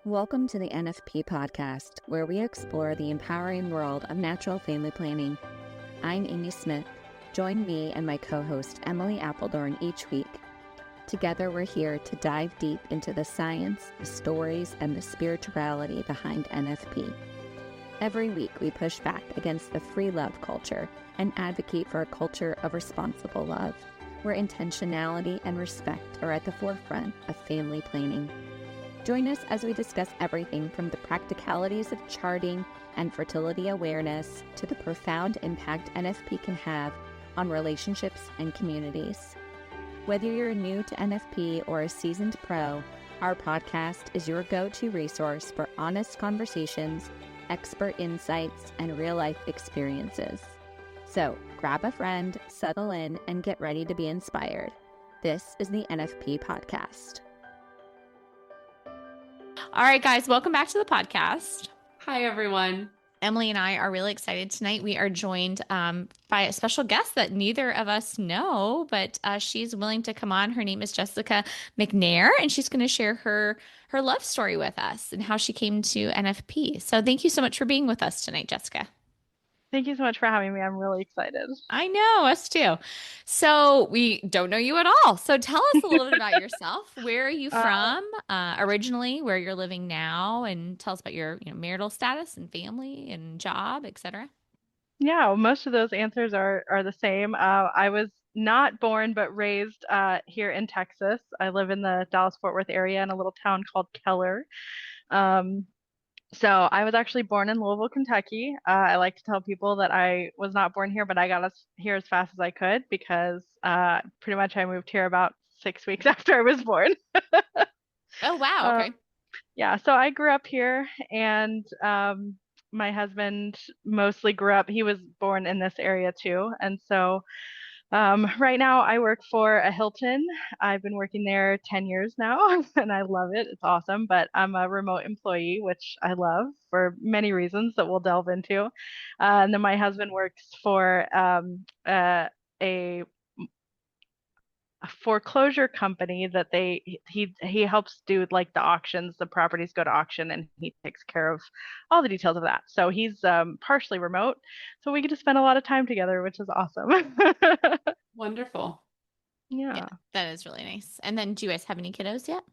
Welcome to the NFP Podcast, where we explore the empowering world of natural family planning. I'm Amy Smith. Join me and my co-host Emily Appledorn each week. Together, we're here to dive deep into the science, the stories, and the spirituality behind NFP. Every week, we push back against the free love culture and advocate for a culture of responsible love, where intentionality and respect are at the forefront of family planning. Join us as we discuss everything from the practicalities of charting and fertility awareness to the profound impact NFP can have on relationships and communities. Whether you're new to NFP or a seasoned pro, our podcast is your go-to resource for honest conversations, expert insights, and real-life experiences. So grab a friend, settle in, and get ready to be inspired. This is the NFP Podcast. All right, guys, welcome back to the podcast. Hi, everyone. Emily and I are really excited tonight. We are joined by a special guest that neither of us know, but she's willing to come on. Her name is Jessica McNair, and she's going to share her love story with us and how she came to NFP. So thank you so much for being with us tonight, Jessica. Thank you so much for having me. I'm really excited. I know, us too. So we don't know you at all. So tell us a little bit about yourself. Where are you from originally, where you're living now, and tell us about your marital status and family and job, etc. Yeah, well, most of those answers are the same. I was not born but raised here in Texas. I live in the Dallas-Fort Worth area in a little town called Keller. So I was actually born in Louisville, Kentucky. I like to tell people that I was not born here, but I got here as fast as I could because pretty much I moved here about 6 weeks after I was born. Oh, wow. Okay. Yeah, so I grew up here, and my husband mostly grew up. He was born in this area too. And so right now I work for a Hilton. I've been working there 10 years now and I love it. It's awesome, but I'm a remote employee, which I love for many reasons that we'll delve into. And then my husband works for a foreclosure company that he helps do like the auctions. The properties go to auction and he takes care of all the details of that. So he's partially remote, so we get to spend a lot of time together, which is awesome. Wonderful. Yeah, that is really nice. And then do you guys have any kiddos yet?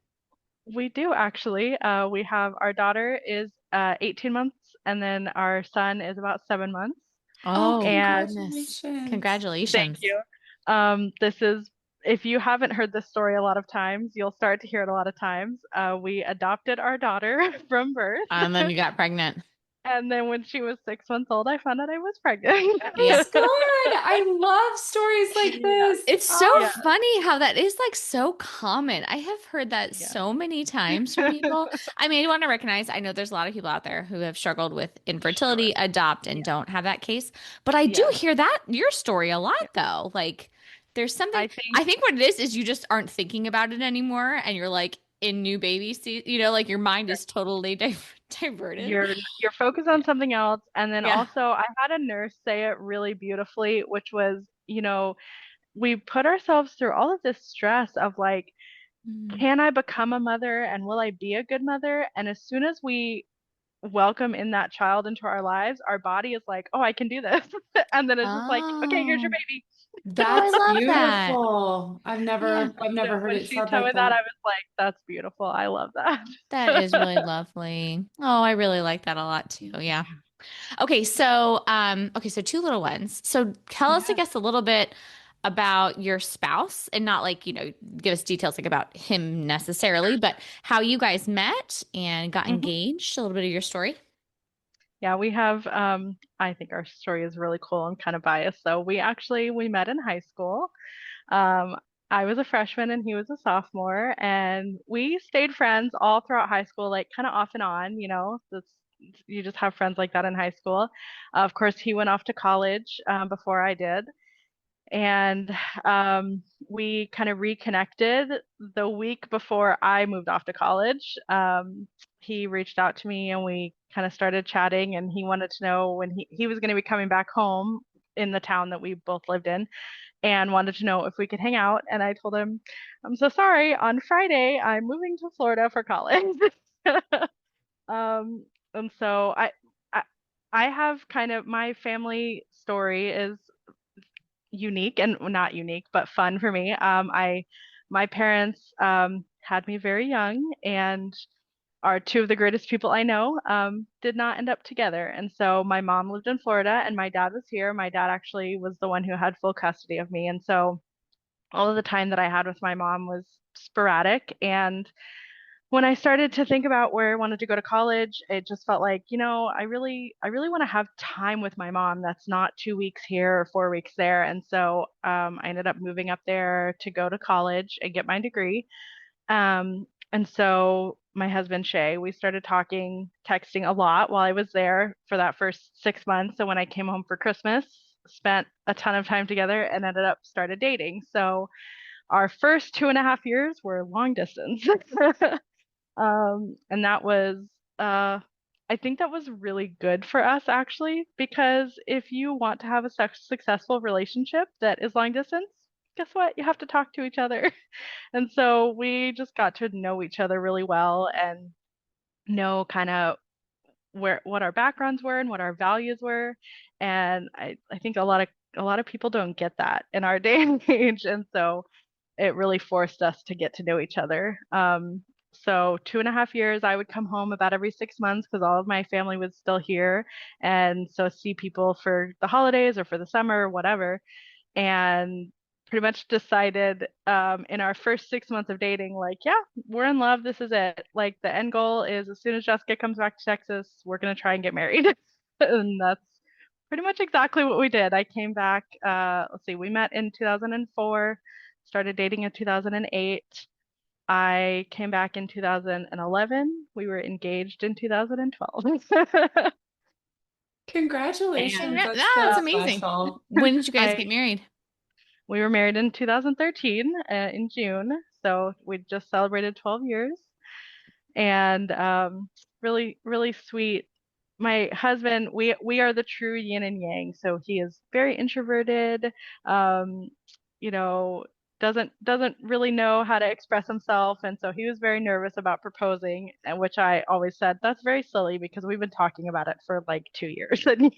We do actually. We have our daughter is 18 months, and then our son is about 7 months. Oh, and congratulations. Congratulations. Thank you. This is, if you haven't heard this story a lot of times, you'll start to hear it a lot of times. We adopted our daughter from birth. And then you got pregnant. And then when she was 6 months old, I found out I was pregnant. Yes, good. I love stories like this. It's so funny how that is like so common. I have heard that so many times from people. I mean, I want to recognize, I know there's a lot of people out there who have struggled with infertility, adopt, and don't have that case. But I do hear that, your story a lot though. Like there's something, I think what it is you just aren't thinking about it anymore. And you're like in new baby season, like your mind is totally diverted. You're focused on something else. And then also I had a nurse say it really beautifully, which was, we put ourselves through all of this stress of like, can I become a mother and will I be a good mother? And as soon as we welcome in that child into our lives, our body is like, oh, I can do this. And then it's just like, okay, here's your baby. That's beautiful. That. I've never heard it said like that. I was like, that's beautiful. I love that. That is really lovely. Oh, I really like that a lot too. Yeah. Okay. So, so two little ones. So tell us, I guess, a little bit about your spouse, and not like, give us details like about him necessarily, but how you guys met and got engaged, a little bit of your story. Yeah, we have, I think our story is really cool. I'm kind of biased. So we met in high school. I was a freshman and he was a sophomore, and we stayed friends all throughout high school, like kind of off and on, you just have friends like that in high school. Of course, he went off to college before I did. And we kind of reconnected the week before I moved off to college. He reached out to me and we kind of started chatting, and he wanted to know when he was going to be coming back home in the town that we both lived in, and wanted to know if we could hang out. And I told him, I'm so sorry, on Friday, I'm moving to Florida for college. And so I I have kind of, my family story is unique, and well, not unique, but fun for me. My parents had me very young, and are two of the greatest people I know, did not end up together. And so my mom lived in Florida and my dad was here. My dad actually was the one who had full custody of me. And so all of the time that I had with my mom was sporadic. And when I started to think about where I wanted to go to college, it just felt like, I really want to have time with my mom that's not 2 weeks here or 4 weeks there. And so I ended up moving up there to go to college and get my degree. And so my husband Shea, we started talking, texting a lot while I was there for that first 6 months. So when I came home for Christmas, spent a ton of time together and ended up started dating. So our first 2.5 years were long distance. And that was, I think that was really good for us actually, because if you want to have a successful relationship that is long distance, guess what? You have to talk to each other. And so we just got to know each other really well and know kind of what our backgrounds were and what our values were. And I think a lot of people don't get that in our day and age. And so it really forced us to get to know each other. So 2.5 years, I would come home about every 6 months because all of my family was still here. And so see people for the holidays or for the summer or whatever. And pretty much decided in our first 6 months of dating, like, yeah, we're in love. This is it. Like the end goal is as soon as Jessica comes back to Texas, we're going to try and get married. And that's pretty much exactly what we did. I came back, let's see, we met in 2004, started dating in 2008. I came back in 2011. We were engaged in 2012. Congratulations. And That's That's so amazing. special. When did you guys get married? we were married in 2013, in June. So we just celebrated 12 years. And really, really sweet. My husband, we are the true yin and yang. So he is very introverted, um, you know, doesn't really know how to express himself, and so he was very nervous about proposing, and which I always said that's very silly because we've been talking about it for like 2 years, and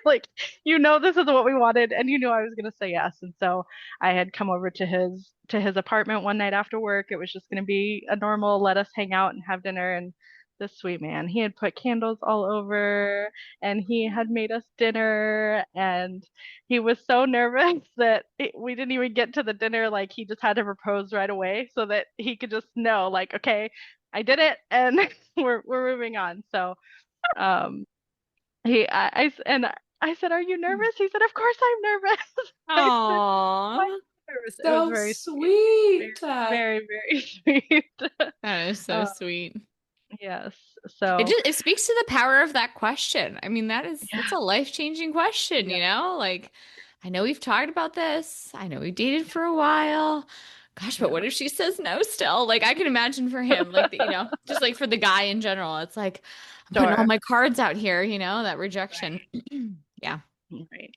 like this is what we wanted, and you knew I was gonna say yes, and so I had come over to his apartment one night after work. It was just gonna be a normal let us hang out and have dinner, and this sweet man, he had put candles all over and he had made us dinner, and he was so nervous that we didn't even get to the dinner. Like he just had to propose right away so that he could just know, like, okay, I did it, and we're moving on. So um, and I said, "Are you nervous?" He said, "Of course I'm nervous." I said, "Why are Aww. you nervous?" It was So very sweet, sweet. very, very sweet. That is so Um, sweet. yes. It So just it speaks to the power of that question. I mean, yeah, that's a life-changing question, yeah, Like, I know we've talked about this. I know we've dated for a while. Gosh, but yeah. what if she says no still? Like, I can imagine for him, like, just like for the guy in general, it's like, I'm putting all Sure. my cards out here, that rejection. Right. Yeah. Right.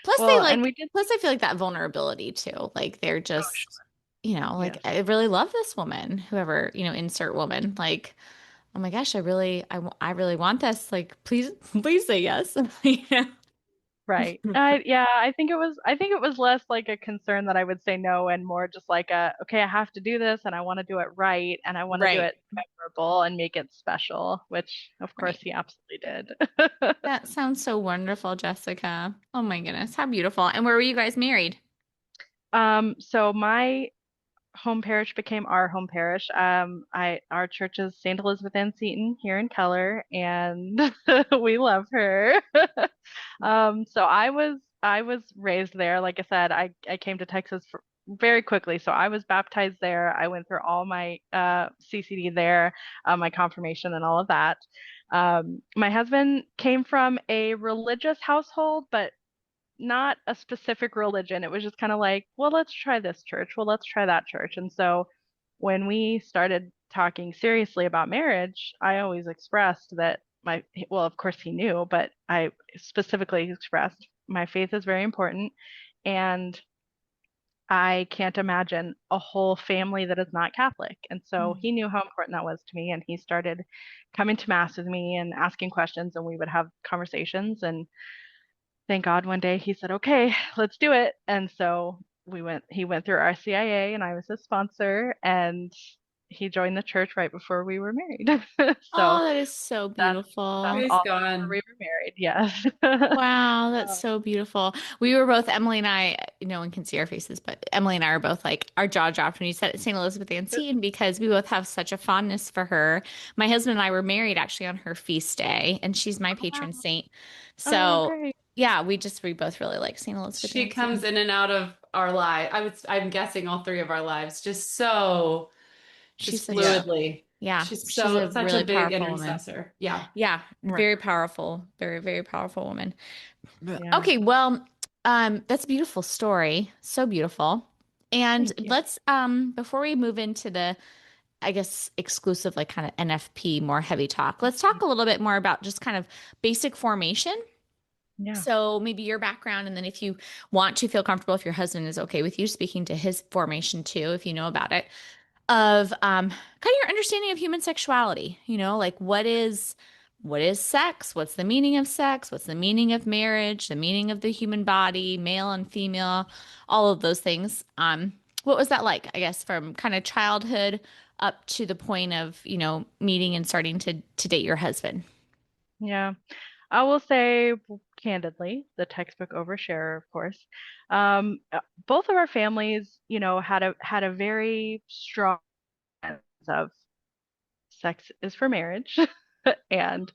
Plus they Well, and like, we did. plus I feel like that vulnerability too. Like they're Oh, just, sure. like Yes. I really love this woman, whoever, insert woman. Like, oh my gosh, I really want this. Like, please, please say yes. Yeah. Right. Yeah, I think it was less like a concern that I would say no, and more just like okay, I have to do this and I want to do it right and I want to do Right. it memorable and make it special, which of course Right. he absolutely did. That sounds so wonderful, Jessica. Oh my goodness, how beautiful. And where were you guys married? So my home parish became our home parish. Our church is St. Elizabeth Ann Seton here in Keller, and we love her. So I was raised there. Like I said, I came to Texas very quickly, so I was baptized there. I went through all my CCD there, my confirmation and all of that. My husband came from a religious household, but not a specific religion. It was just kind of like, well, let's try this church. Well, let's try that church. And so when we started talking seriously about marriage, I always expressed that well, of course he knew, but I specifically expressed my faith is very important. And I can't imagine a whole family that is not Catholic. And so he knew how important that was to me. And he started coming to mass with me and asking questions, and we would have conversations. And thank God one day he said, okay, let's do it. And so he went through RCIA and I was his sponsor, and he joined the church right before we were married. So Oh, that is so that's beautiful. Praise all before God. we were married. Yes. Wow, that's Um, so beautiful. We were both, Emily and I, no one can see our faces, but Emily and I are both like, our jaw dropped when you said St. Elizabeth Ann, because we both have such a fondness for her. My husband and I were married actually on her feast day, and she's my wow. patron saint. Oh, So great. yeah, we both really like St. Elizabeth She Ann. comes in and out of our life. I'm guessing all three of our lives, just so, She's just such a, Yeah. fluidly. yeah, She's she's a such a really big powerful woman. intercessor. Yeah. Yeah, Right. very powerful, very, very powerful woman. Yeah. Okay, well, that's a beautiful story. So beautiful. And Thank you. let's before we move into the, I guess, exclusive like kind of NFP more heavy talk, let's talk a little bit more about just kind of basic formation. Yeah. So maybe your background, and then if you want to feel comfortable, if your husband is okay with you speaking to his formation too, if you know about it, of kind of your understanding of human sexuality, like what is sex? What's the meaning of sex? What's the meaning of marriage? The meaning of the human body, male and female, all of those things. What was that like, I guess, from kind of childhood up to the point of, meeting and starting to date your husband? Yeah. I will say candidly, the textbook overshare, of course. Both of our families, had a very strong sense of sex is for marriage and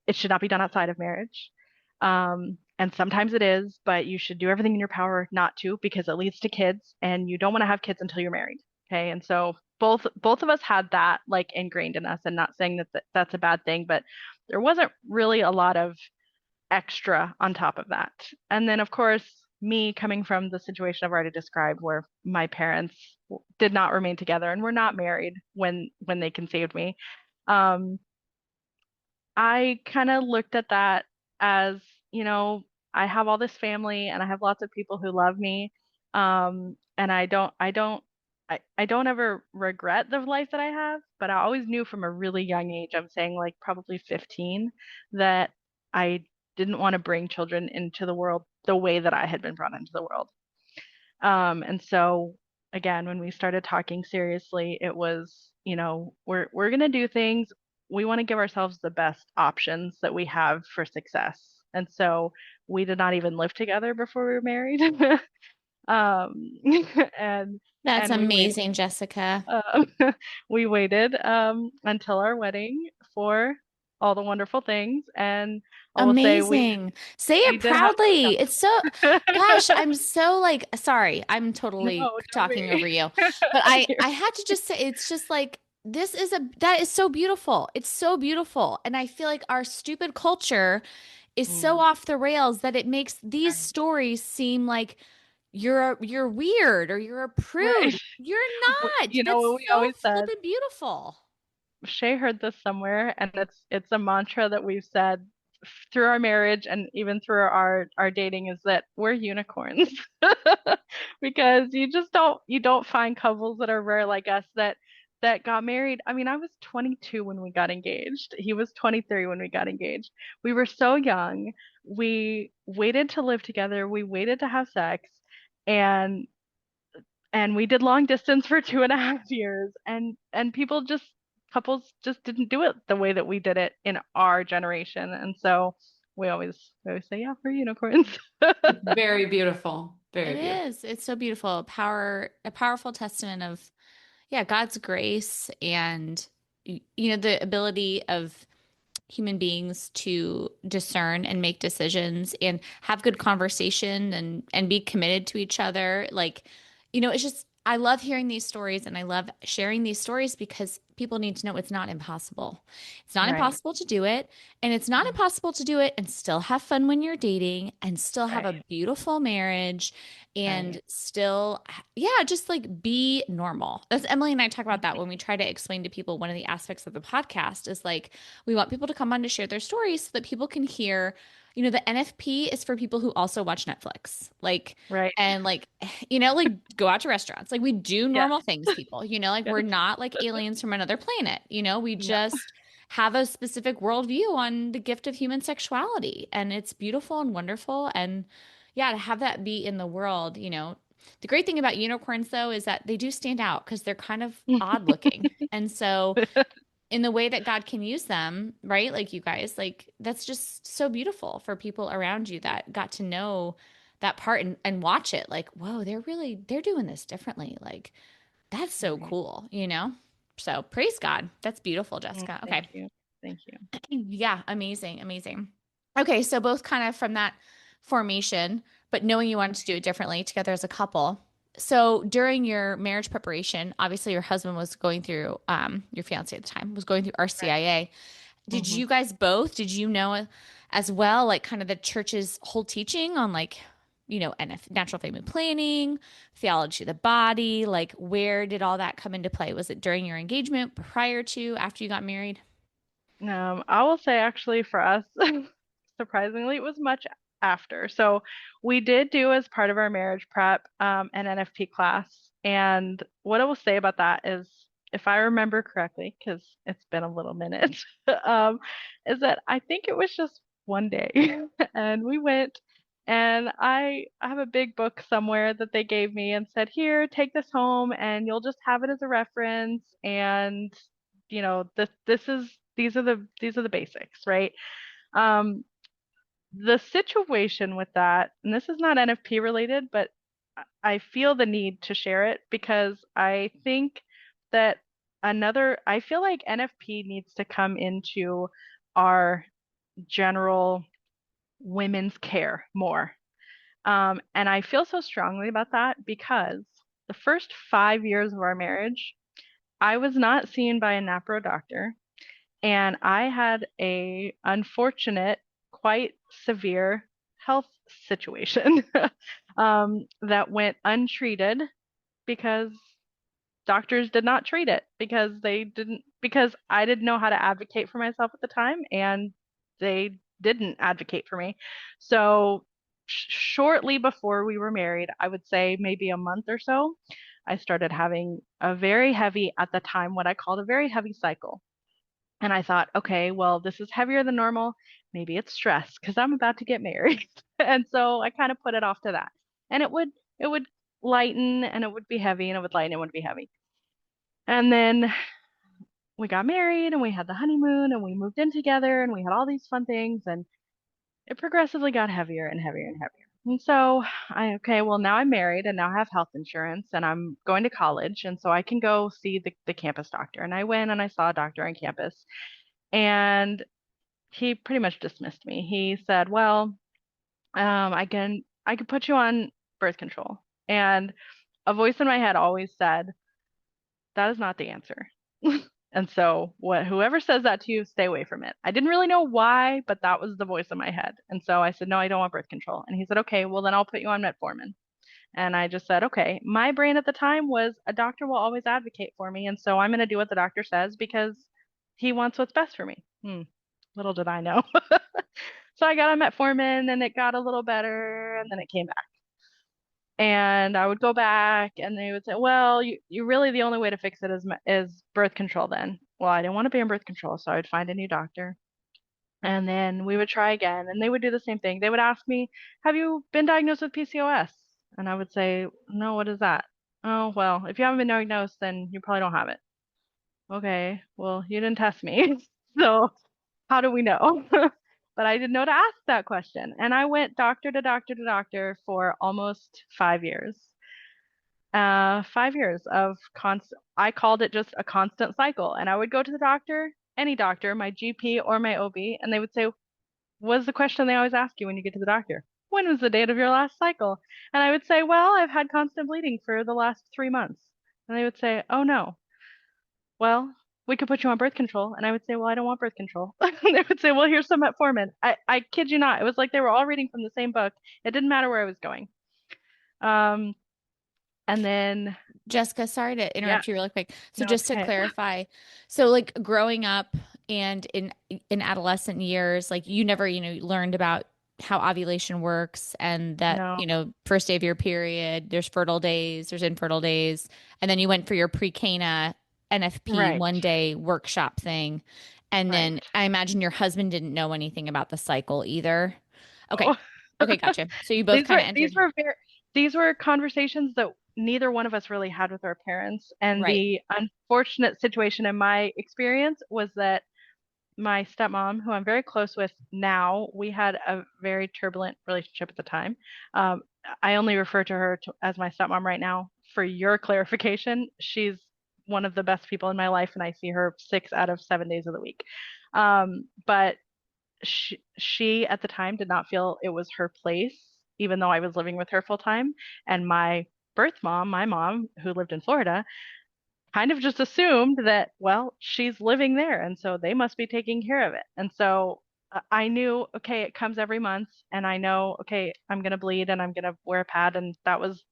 it should not be done outside of marriage. And sometimes it is, but you should do everything in your power not to, because it leads to kids and you don't want to have kids until you're married. Okay. And so both of us had that like ingrained in us, and not saying that that's a bad thing, but there wasn't really a lot of extra on top of that. And then, of course, me coming from the situation I've already described, where my parents did not remain together and were not married when they conceived me. Um, I kind of looked at that as, you know, I have all this family and I have lots of people who love me. And I don't ever regret the life that I have, but I always knew from a really young age, I'm saying like probably 15, that I didn't want to bring children into the world the way that I had been brought into the world. And so again, when we started talking seriously, it was, we're gonna do things. We want to give ourselves the best options that we have for success. And so we did not even live together before we were married. um, and That's and we waited. amazing, Jessica. We waited until our wedding for all the wonderful things, and I will say Amazing. Say we it did have proudly. It's so, some. gosh, I'm so like, sorry, I'm No, totally don't talking over be. you. But I had to just say, it's just like, that is so beautiful. It's so beautiful. And I feel like our stupid culture is so Mm, off the rails that it makes these right. stories seem like you're weird or you're a Right. prude. You're not. You know That's what we so always said? flippin' beautiful. Shea heard this somewhere, and it's a mantra that we've said through our marriage and even through our dating, is that we're unicorns. Because you don't find couples that are rare like us that got married. I mean, I was 22 when we got engaged. He was 23 when we got engaged. We were so young. We waited to live together. We waited to have sex, and we did long distance for 2.5 years, and couples just didn't do it the way that we did it in our generation. And so we always say, yeah, we're unicorns. Very beautiful. It Very beautiful. is. It's so beautiful. A powerful testament of, yeah, God's grace and, the ability of human beings to discern and make decisions and have good conversation and be committed to each other. Like, it's just, I love hearing these stories and I love sharing these stories because people need to know it's not impossible. It's not Right. impossible to do it. And it's not impossible to do it and still have fun when you're dating and still have Right. a beautiful marriage and Right. still, yeah, just like be normal. As Emily and I talk about that when we try to explain to people, one of the aspects of the podcast is like, we want people to come on to share their stories so that people can hear, the NFP is for people who also watch Netflix, like, Right. and like, like go out to restaurants. Like we do normal things, people, like we're not like aliens from another planet. We just have a specific worldview on the gift of human sexuality, and it's beautiful and wonderful. And yeah, to have that be in the world, the great thing about unicorns though is that they do stand out because they're kind of odd looking. And so in the way that God can use them, right? Like you guys, like that's just so beautiful for people around you that got to know that part and watch it. Like, whoa, they're doing this differently. Like that's so cool, So praise God. That's beautiful, Jessica. Okay. Thank you. Yeah. Amazing. Amazing. Okay. So both kind of from that formation, but knowing you wanted to do it differently together as a couple. So during your marriage preparation, obviously your husband was going through, your fiance at the time was going through RCIA. Did you guys both, did you know as well, like kind of the church's whole teaching on like, natural family planning, theology of the body, like where did all that come into play? Was it during your engagement, prior to, after you got married? I will say actually for us, surprisingly, it was much after. So we did do as part of our marriage prep, an NFP class. And what I will say about that is, if I remember correctly, because it's been a little minute, is that I think it was just one day and we went, and I have a big book somewhere that they gave me and said, here, take this home and you'll just have it as a reference. And these are the basics, right? The situation with that, and this is not NFP related, but I feel the need to share it because I think that I feel like NFP needs to come into our general women's care more. And I feel so strongly about that because the first 5 years of our marriage, I was not seen by a NAPRO doctor, and I had a unfortunate, quite severe health situation that went untreated because doctors did not treat it because I didn't know how to advocate for myself at the time, and they didn't advocate for me. So shortly before we were married, I would say maybe a month or so, I started having a very heavy, at the time, what I called a very heavy cycle. And I thought, okay, well, this is heavier than normal. Maybe it's stress because I'm about to get married. And so I kind of put it off to that. And it would lighten and it would be heavy, and it would lighten and it would be heavy. And then we got married and we had the honeymoon and we moved in together and we had all these fun things, and it progressively got heavier and heavier and heavier. And so okay, well, now I'm married and now I have health insurance and I'm going to college. And so I can go see the campus doctor. And I went and I saw a doctor on campus, and he pretty much dismissed me. He said, well, I can put you on birth control. And a voice in my head always said, that is not the answer. And so whoever says that to you, stay away from it. I didn't really know why, but that was the voice in my head. And so I said, no, I don't want birth control. And he said, okay, well, then I'll put you on metformin. And I just said, okay. My brain at the time was, a doctor will always advocate for me. And so I'm going to do what the doctor says because he wants what's best for me. Little did I know. So I got on metformin and it got a little better, and then it came back. And I would go back and they would say, well, you really, the only way to fix it is birth control then. Well, I didn't want to be on birth control, so I would find a new doctor. And then we would try again, and they would do the same thing. They would ask me, have you been diagnosed with PCOS? And I would say, no, what is that? Oh, well, if you haven't been diagnosed, then you probably don't have it. Okay, well, you didn't test me. So how do we know? But I didn't know to ask that question. And I went doctor to doctor to doctor for almost 5 years. 5 years of I called it just a constant cycle. And I would go to the doctor, any doctor, my GP or my OB, and they would say, what's the question they always ask you when you get to the doctor? When was the date of your last cycle? And I would say, well, I've had constant bleeding for the last 3 months. And they would say, oh no. Well, we could put you on birth control. And I would say, well, I don't want birth control. And they would say, well, here's some metformin. I kid you not. It was like they were all reading from the same book. It didn't matter where I was going. And then Jessica, sorry to interrupt you really quick. So no, just to clarify, so like growing up and in adolescent years, like you never, learned about how ovulation works and that, No. you know, first day of your period, there's fertile days, there's infertile days. And then you went for your pre-Cana NFP Right. 1 day workshop thing. And then Right. I imagine your husband didn't know anything about the cycle either. Okay. Oh. Okay, gotcha. So you both kind of entered. These were conversations that neither one of us really had with our parents. And Right. the unfortunate situation in my experience was that my stepmom, who I'm very close with now, we had a very turbulent relationship at the time. Um, I only refer to her as my stepmom right now. For your clarification, she's one of the best people in my life, and I see her 6 out of 7 days of the week. But she at the time did not feel it was her place, even though I was living with her full time. And my birth mom, my mom, who lived in Florida, kind of just assumed that, well, she's living there, and so they must be taking care of it. And so I knew, okay, it comes every month, and I know, okay, I'm gonna bleed and I'm gonna wear a pad, and that was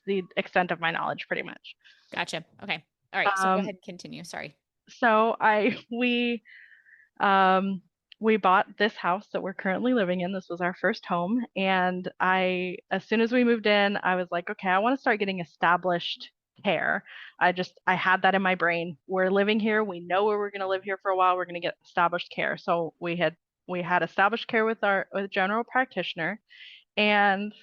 the extent of my knowledge, pretty much. Gotcha. Okay. All right. So go ahead and continue. Sorry. So um we bought this house that we're currently living in. This was our first home, and as soon as we moved in, I was like, okay, I want to start getting established care. I had that in my brain. We're living here. We know where we're going to live here for a while. We're going to get established care. So we had established care with with general practitioner, and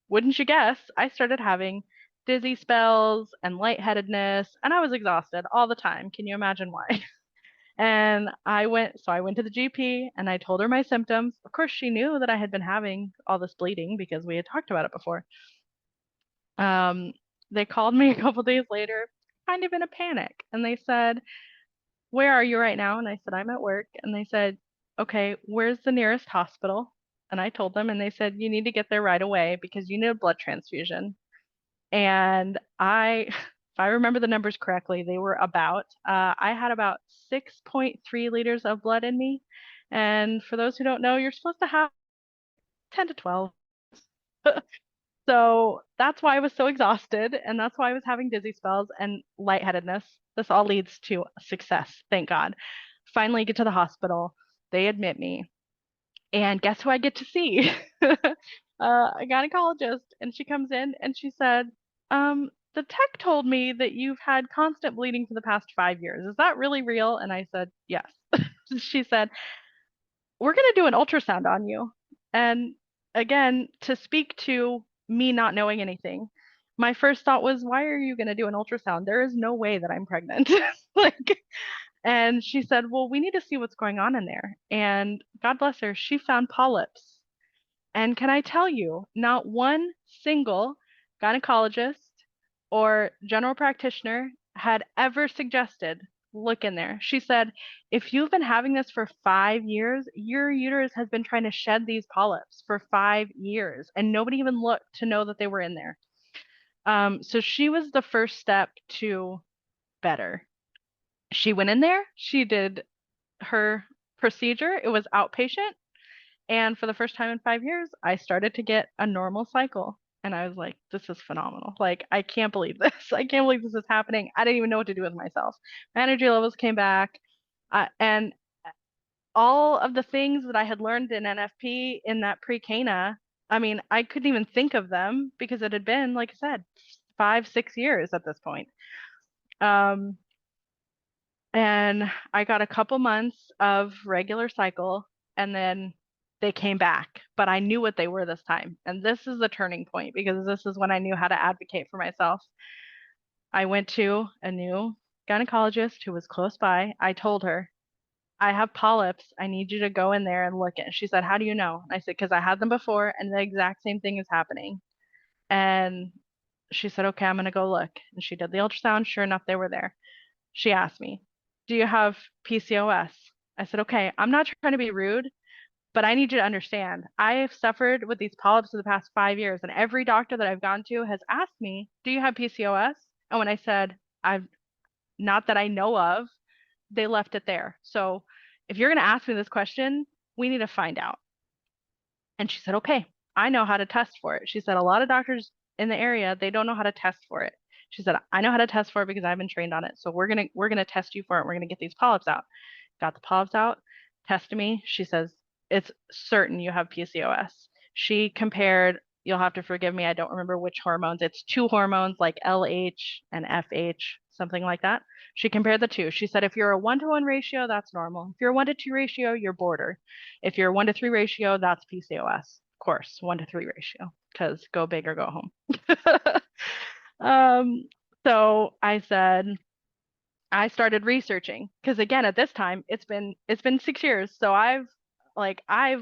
wouldn't you guess, I started having dizzy spells and lightheadedness, and I was exhausted all the time. Can you imagine why? And I went to the GP and I told her my symptoms. Of course, she knew that I had been having all this bleeding because we had talked about it before. They called me a couple days later, kind of in a panic, and they said, "Where are you right now?" And I said, "I'm at work." And they said, "Okay, where's the nearest hospital?" And I told them, and they said, "You need to get there right away because you need a blood transfusion." And if I remember the numbers correctly, they were I had about 6.3 liters of blood in me. And for those who don't know, you're supposed to have 10 to 12. So that's why I was so exhausted. And that's why I was having dizzy spells and lightheadedness. This all leads to success, thank God. Finally get to the hospital. They admit me. And guess who I get to see? A gynecologist. And she comes in and she said, the tech told me that you've had constant bleeding for the past 5 years. Is that really real? And I said, yes. She said, we're going to do an ultrasound on you. And again, to speak to me not knowing anything, my first thought was, why are you going to do an ultrasound? There is no way that I'm pregnant. Like, and she said, well, we need to see what's going on in there. And God bless her, she found polyps. And can I tell you, not one single gynecologist or general practitioner had ever suggested look in there. She said, if you've been having this for 5 years, your uterus has been trying to shed these polyps for 5 years, and nobody even looked to know that they were in there. So she was the first step to better. She went in there, she did her procedure, it was outpatient. And for the first time in 5 years, I started to get a normal cycle. And I was like, this is phenomenal. Like, I can't believe this. I can't believe this is happening. I didn't even know what to do with myself. My energy levels came back. And all of the things that I had learned in NFP in that pre-Cana, I mean, I couldn't even think of them because it had been, like I said, 5, 6 years at this point. And I got a couple months of regular cycle, and then they came back, but I knew what they were this time. And this is the turning point because this is when I knew how to advocate for myself. I went to a new gynecologist who was close by. I told her, I have polyps. I need you to go in there and look at it. She said, how do you know? And I said, because I had them before and the exact same thing is happening. And she said, okay, I'm going to go look. And she did the ultrasound. Sure enough, they were there. She asked me, do you have PCOS? I said, okay, I'm not trying to be rude, but I need you to understand, I have suffered with these polyps for the past 5 years, and every doctor that I've gone to has asked me, do you have PCOS? And when I said, I've not that I know of, they left it there. So if you're going to ask me this question, we need to find out. And she said, okay, I know how to test for it. She said, a lot of doctors in the area, they don't know how to test for it. She said, I know how to test for it because I've been trained on it. So we're gonna test you for it. We're gonna get these polyps out. Got the polyps out, tested me. She says, it's certain you have PCOS. She compared, you'll have to forgive me, I don't remember which hormones. It's two hormones like LH and FH, something like that. She compared the two. She said if you're a 1-to-1 ratio, that's normal. If you're a 1-to-2 ratio, you're border. If you're a 1-to-3 ratio, that's PCOS. Of course, 1-to-3 ratio, because go big or go home. So I said, I started researching because again, at this time, it's been 6 years. So I've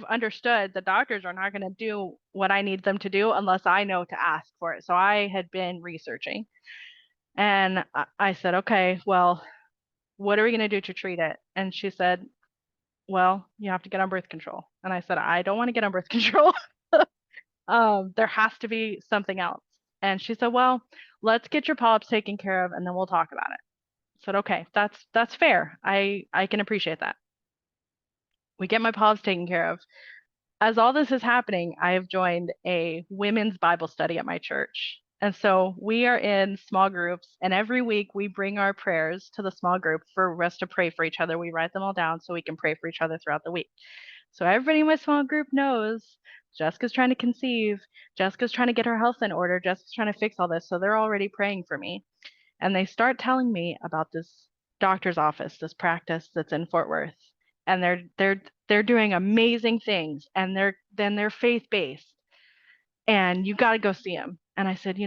understood the doctors are not going to do what I need them to do unless I know to ask for it. So I had been researching and I said, okay, well, what are we going to do to treat it? And she said, well, you have to get on birth control. And I said, I don't want to get on birth control. There has to be something else. And she said, well, let's get your polyps taken care of and then we'll talk about it. I said, okay, that's fair. I can appreciate that. We get my polyps taken care of. As all this is happening, I have joined a women's Bible study at my church. And so we are in small groups, and every week we bring our prayers to the small group for us to pray for each other. We write them all down so we can pray for each other throughout the week. So everybody in my small group knows Jessica's trying to conceive, Jessica's trying to get her health in order, Jessica's trying to fix all this. So they're already praying for me. And they start telling me about this doctor's office, this practice that's in Fort Worth. And they're doing amazing things, and they're faith-based, and you got to go see them. And I said,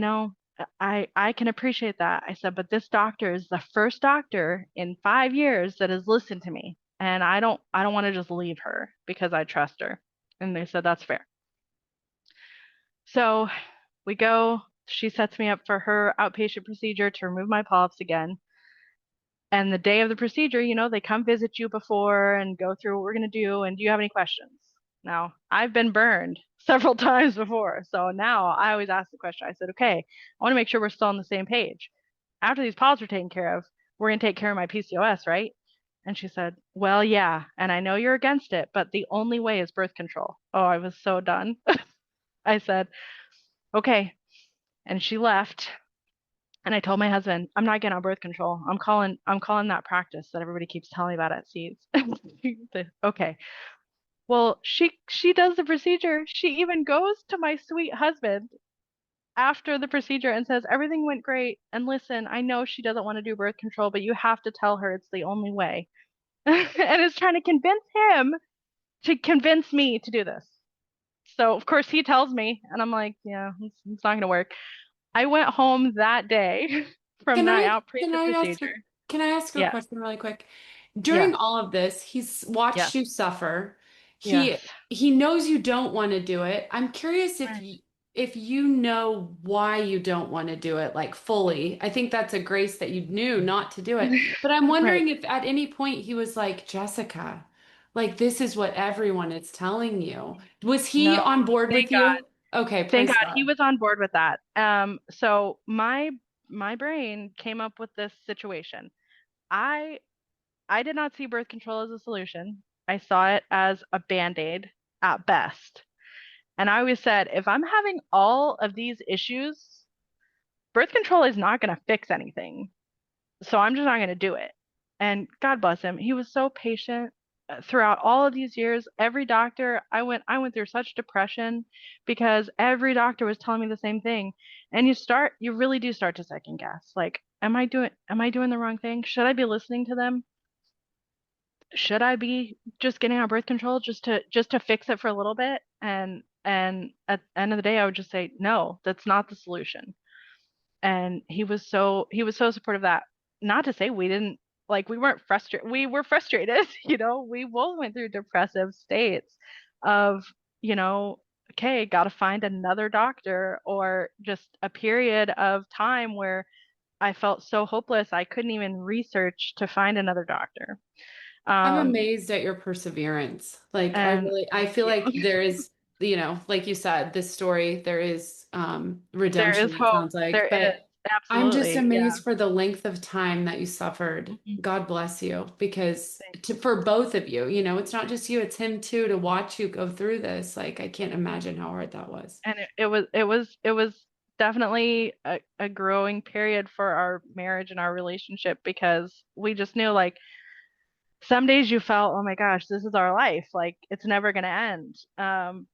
I can appreciate that. I said, but this doctor is the first doctor in 5 years that has listened to me, and I don't want to just leave her because I trust her. And they said that's fair. So we go. She sets me up for her outpatient procedure to remove my polyps again. And the day of the procedure, they come visit you before and go through what we're going to do. And do you have any questions? Now, I've been burned several times before. So now I always ask the question. I said, okay, I want to make sure we're still on the same page. After these polyps are taken care of, we're going to take care of my PCOS, right? And she said, well, yeah. And I know you're against it, but the only way is birth control. Oh, I was so done. I said, okay. And she left. And I told my husband, I'm not getting on birth control. I'm calling that practice that everybody keeps telling me about at Seeds. Okay. Well, she does the procedure. She even goes to my sweet husband after the procedure and says, everything went great. And listen, I know she doesn't want to do birth control, but you have to tell her it's the only way. And is trying to convince him to convince me to do this. So of course he tells me, and I'm like, yeah, it's not going to work. I went home that day from that outpatient procedure. Can I ask a Yes. question really quick? During all of this, he's watched you suffer. He knows you don't want to do it. I'm curious if you know why you don't want to do it, like fully. I think that's a grace that you knew not to do it. But I'm wondering if at any point he was like, Jessica, like this is what everyone is telling you. Was he on board with you? Okay, thank God he was on board with that. So my brain came up with this situation. I did not see birth control as a solution. I saw it as a band-aid at best. And I always said, if I'm having all of these issues, birth control is not going to fix anything. So I'm just not going to do it. And God bless him. He was so patient throughout all of these years. Every doctor, I went through such depression because every doctor was telling me the same thing. And you really do start to second guess. Like, am I doing the wrong thing? Should I be listening to them? Should I be just getting on birth control just to fix it for a little bit? And at the end of the day, I would just say, no, that's not the solution. And he was so supportive of that. Not to say we weren't frustrated. We were frustrated, we both went through depressive states of, okay, got to find another doctor, or just a period of time where I felt so hopeless. I couldn't even research to find another doctor. I'm amazed at your perseverance. Like I feel like there is, like you said, this story, there is redemption, there is hope. It sounds like. But I'm just amazed for the length of time that you suffered. Mm-hmm. God bless you, because for both of you, it's not just you, it's him too, to watch you go through this. Like, I can't imagine how hard that was. And it was definitely a growing period for our marriage and our relationship, because we just knew, like, some days you felt, oh my gosh, this is our life. Like it's never going to end.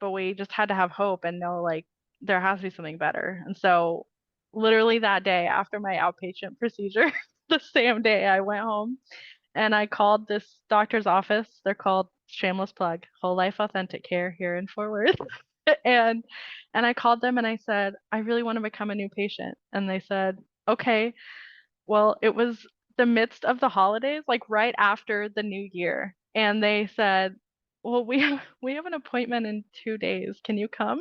But we just had to have hope and know like there has to be something better. And so literally that day after my outpatient procedure, the same day I went home and I called this doctor's office. They're called, shameless plug, Whole Life Authentic Care here in Fort Worth. and I called them and I said, I really want to become a new patient. And they said, okay. Well, it was the midst of the holidays, like right after the new year. And they said, well, we have an appointment in 2 days. Can you come?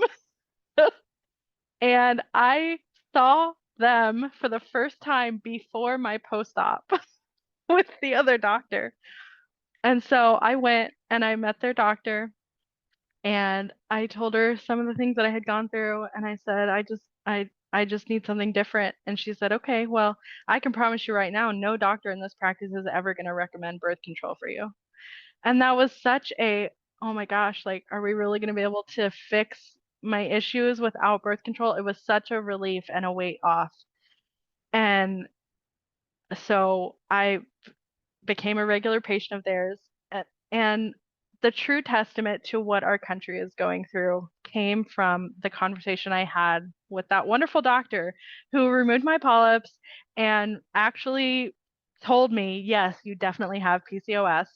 And I saw them for the first time before my post-op with the other doctor. And so I went and I met their doctor and I told her some of the things that I had gone through and I said, I just need something different. And she said, okay, well, I can promise you right now, no doctor in this practice is ever going to recommend birth control for you. And that was such a, oh my gosh, like, are we really going to be able to fix my issues without birth control? It was such a relief and a weight off. And so I became a regular patient of theirs. And the true testament to what our country is going through came from the conversation I had with that wonderful doctor who removed my polyps and actually told me, yes, you definitely have PCOS.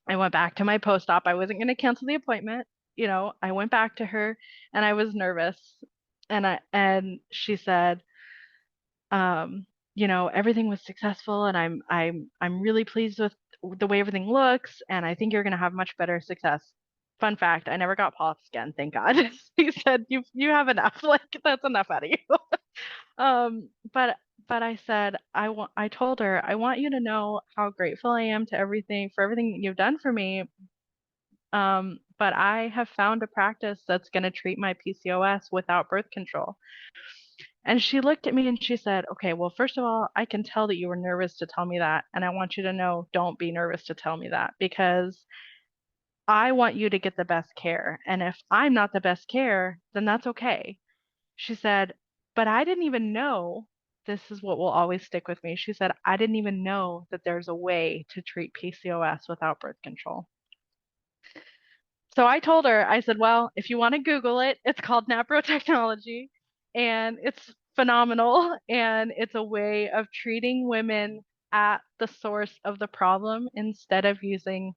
I went back to my post-op. I wasn't going to cancel the appointment. You know, I went back to her and I was nervous. And she said, you know, everything was successful and I'm really pleased with the way everything looks and I think you're going to have much better success. Fun fact, I never got polyps again, thank God. He said you have enough. Like that's enough out of you. But I said I told her I want you to know how grateful I am to everything for everything you've done for me. But I have found a practice that's going to treat my PCOS without birth control. And she looked at me and she said, okay, well, first of all, I can tell that you were nervous to tell me that. And I want you to know, don't be nervous to tell me that because I want you to get the best care. And if I'm not the best care, then that's okay. She said, but I didn't even know, this is what will always stick with me. She said, I didn't even know that there's a way to treat PCOS without birth control. So I told her, I said, well, if you want to Google it, it's called NAPRO technology and it's phenomenal. And it's a way of treating women at the source of the problem instead of using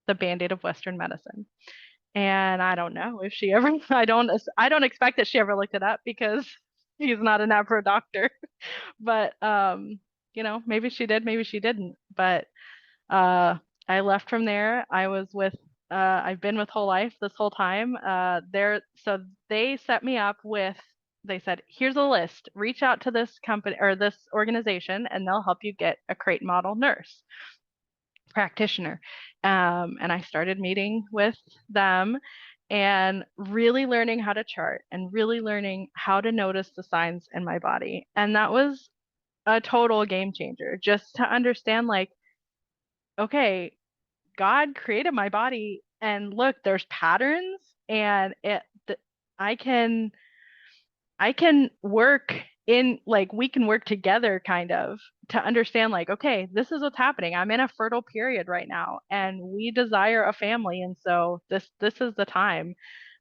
the Band-Aid of Western medicine. And I don't know if she ever, I don't expect that she ever looked it up because she's not a NAPRO doctor. But, you know, maybe she did, maybe she didn't. But I left from there. I've been with Whole Life this whole time. So they set me up with, they said, here's a list. Reach out to this company or this organization, and they'll help you get a crate model nurse practitioner. And I started meeting with them and really learning how to chart and really learning how to notice the signs in my body. And that was a total game changer, just to understand like, okay, God created my body and look, there's patterns and I can work in like we can work together kind of to understand like, okay, this is what's happening. I'm in a fertile period right now and we desire a family. And so this is the time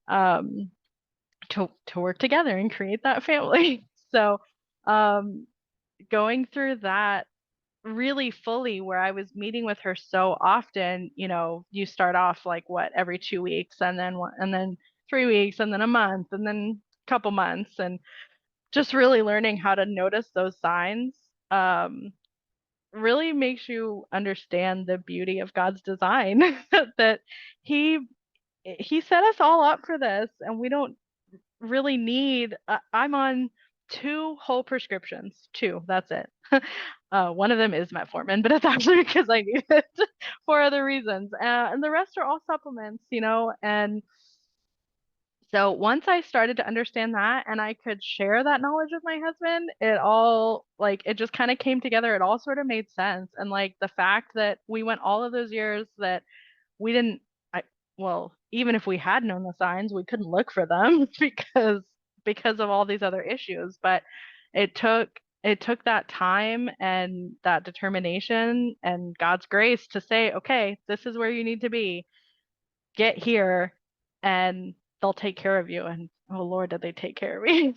to work together and create that family. So going through that really fully where I was meeting with her so often, you know, you start off like what every 2 weeks and then 3 weeks and then a month and then a couple months and just really learning how to notice those signs really makes you understand the beauty of God's design that he set us all up for this and we don't really need I'm on 2 whole prescriptions. 2, that's it. One of them is metformin, but it's actually because I need it for other reasons. And the rest are all supplements, you know. And so once I started to understand that and I could share that knowledge with my husband, it all like it just kind of came together. It all sort of made sense. And like the fact that we went all of those years that we didn't, well, even if we had known the signs, we couldn't look for them because of all these other issues. But it took it took that time and that determination and God's grace to say, okay, this is where you need to be. Get here and they'll take care of you. And oh Lord, did they take care of me?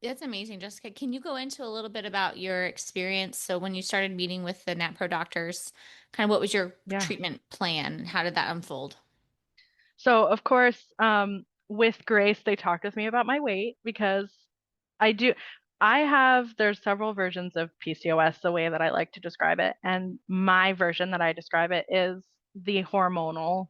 That's amazing, Jessica. Can you go into a little bit about your experience? So when you started meeting with the NAPRO doctors, kind of what was your treatment plan? How did that unfold? So of course, with Grace, they talked with me about my weight because there's several versions of PCOS, the way that I like to describe it. And my version that I describe it is the hormonal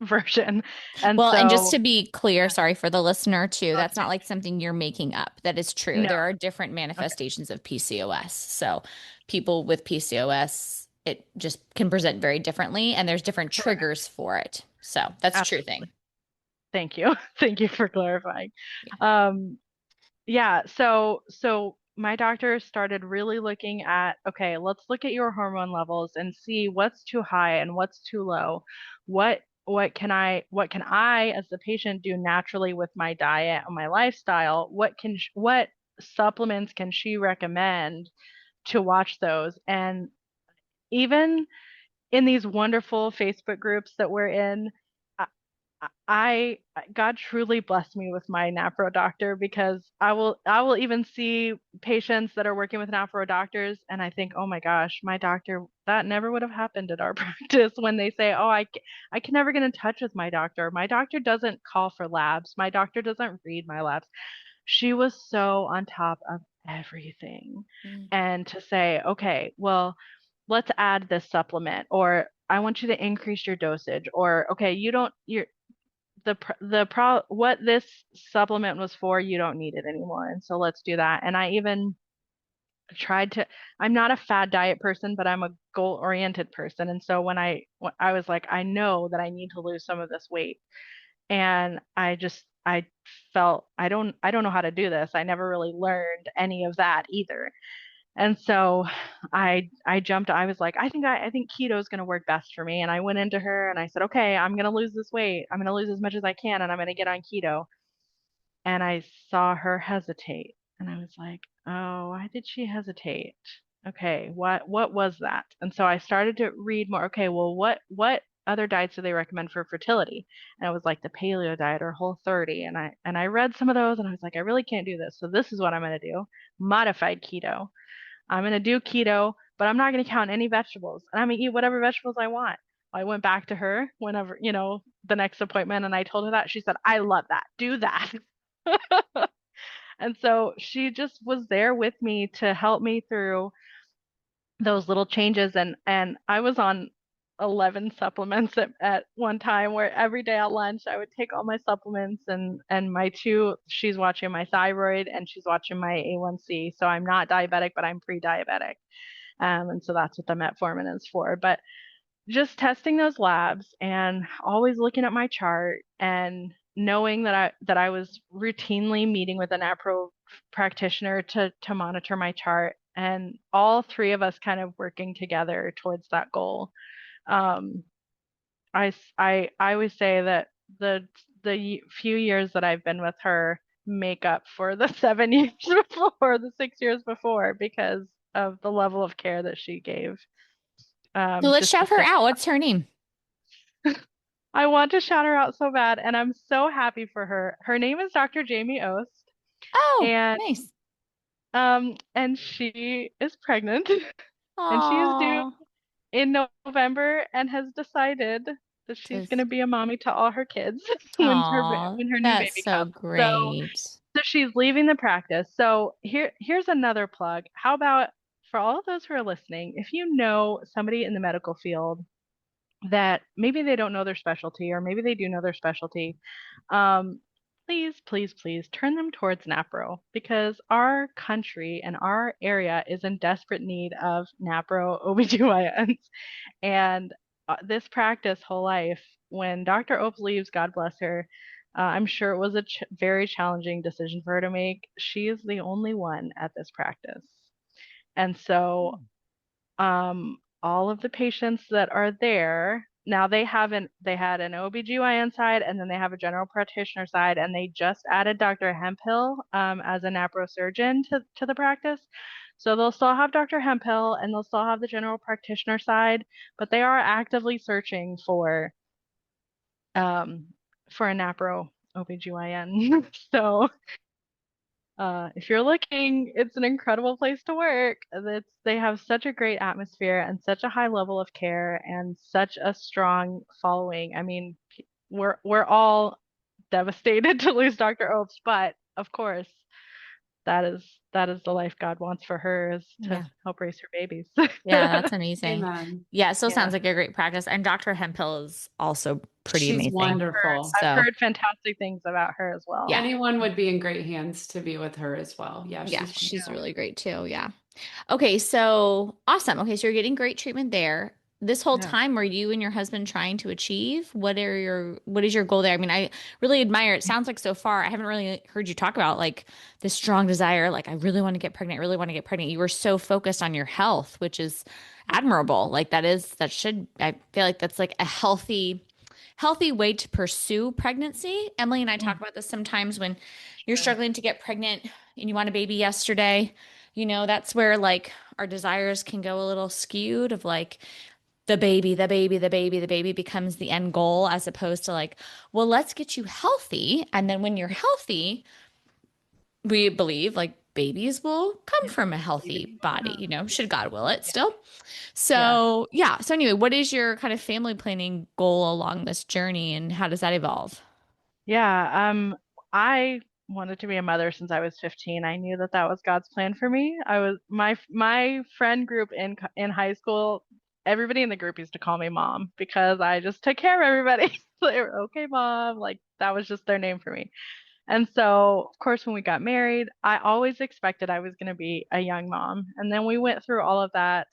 version. And and just to be clear, sorry for the listener too, that's not like something you're making up. That is true. No. There are different manifestations of PCOS. So people with PCOS, it just can present very differently and there's different triggers for it. So that's a true thing. Thank you. Thank you for clarifying. So my doctor started really looking at, okay, let's look at your hormone levels and see what's too high and what's too low. What can I as the patient do naturally with my diet and my lifestyle? What supplements can she recommend to watch those? And even in these wonderful Facebook groups that we're in, God truly blessed me with my NAPRO doctor, because I will even see patients that are working with NAPRO doctors and I think, oh my gosh, my doctor, that never would have happened at our practice, when they say, oh, I can never get in touch with my doctor. My doctor doesn't call for labs. My doctor doesn't read my labs. She was so on top of everything. And to say, okay, well, let's add this supplement, or I want you to increase your dosage, or okay, what this supplement was for, you don't need it anymore, and so let's do that. And I even I'm not a fad diet person, but I'm a goal oriented person, and so when I was like, I know that I need to lose some of this weight, and I felt I don't know how to do this. I never really learned any of that either. And so I jumped. I was like, I think keto is going to work best for me. And I went into her and I said, okay, I'm going to lose this weight. I'm going to lose as much as I can, and I'm going to get on keto. And I saw her hesitate, and I was like, oh, why did she hesitate? Okay, what was that? And so I started to read more. Okay, well, what other diets do they recommend for fertility? And it was like the paleo diet or Whole30. And I read some of those, and I was like, I really can't do this. So this is what I'm going to do: modified keto. I'm going to do keto, but I'm not going to count any vegetables. And I'm going to eat whatever vegetables I want. I went back to her whenever, the next appointment, and I told her that. She said, I love that. Do that. And so she just was there with me to help me through those little changes. And I was on 11 supplements at one time, where every day at lunch I would take all my supplements, and she's watching my thyroid and she's watching my A1C. So I'm not diabetic, but I'm pre-diabetic. And so that's what the metformin is for. But just testing those labs and always looking at my chart and knowing that I was routinely meeting with an NAPRO practitioner to monitor my chart, and all three of us kind of working together towards that goal. I always say that the few years that I've been with her make up for the 7 years before, the 6 years before, because of the level of care that she gave. So let's shout her out. What's her name? I want to shout her out so bad, and I'm so happy for her. Her name is Dr. Jamie Ost. Oh, and, nice. And she is pregnant. Aww. And she is due in November, and has decided that she's going to be a mommy to all her kids when her new baby comes. Great. So she's leaving the practice. So here's another plug. How about, for all of those who are listening, if you know somebody in the medical field that maybe they don't know their specialty, or maybe they do know their specialty, please turn them towards NAPRO, because our country and our area is in desperate need of NAPRO OBGYNs. And this practice, Whole Life, when Dr. Ope leaves, God bless her, I'm sure it was a very challenging decision for her to make. She is the only one at this practice. And so all of the patients that are there, now they had an OBGYN side, and then they have a general practitioner side, and they just added Dr. Hemphill as a naprosurgeon to the practice. So they'll still have Dr. Hemphill and they'll still have the general practitioner side, but they are actively searching for a napro OBGYN. So if you're looking, it's an incredible place to work. They have such a great atmosphere and such a high level of care and such a strong following. I mean, we're all devastated to lose Dr. Opes, but of course, that is the life God wants for her, is to help raise her babies. Yeah, that's amazing. Amen. Yeah, it still sounds like a great practice. And Dr. Hemphill is also pretty amazing. She's wonderful. I've heard fantastic things about her as well. Yeah. Anyone would be in great hands to be with her as well. Yeah, she's really great too. Yeah. Okay, so awesome. Okay, so you're getting great treatment there. This whole time, were you and your husband trying to achieve? What is your goal there? I mean, I really admire it. Sounds like so far, I haven't really heard you talk about like this strong desire, like I really want to get pregnant, really want to get pregnant. You were so focused on your health, which is admirable. Like I feel like that's like a healthy way to pursue pregnancy. Emily and I talk about this sometimes when you're struggling to get pregnant and you want a baby yesterday. You know, that's where like our desires can go a little skewed of like the baby becomes the end goal, as opposed to like, well, let's get you healthy. And then when you're healthy, we believe like babies will come from a healthy body, you know, should God will it still. So, So anyway, what is your kind of family planning goal along this journey, and how does that evolve? Yeah. I wanted to be a mother since I was 15. I knew that was God's plan for me. My friend group in high school, everybody in the group used to call me mom because I just took care of everybody. So they were, okay, mom, like that was just their name for me. And so, of course, when we got married, I always expected I was going to be a young mom. And then we went through all of that.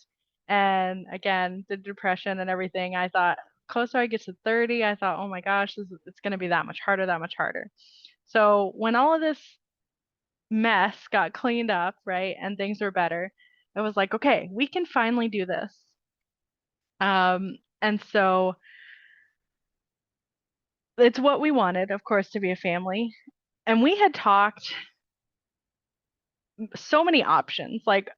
And again, the depression and everything, I thought closer I get to 30, I thought, oh my gosh, it's going to be that much harder, that much harder. So when all of this mess got cleaned up, right, and things were better, it was like, okay, we can finally do this. And so it's what we wanted, of course, to be a family. And we had talked so many options, like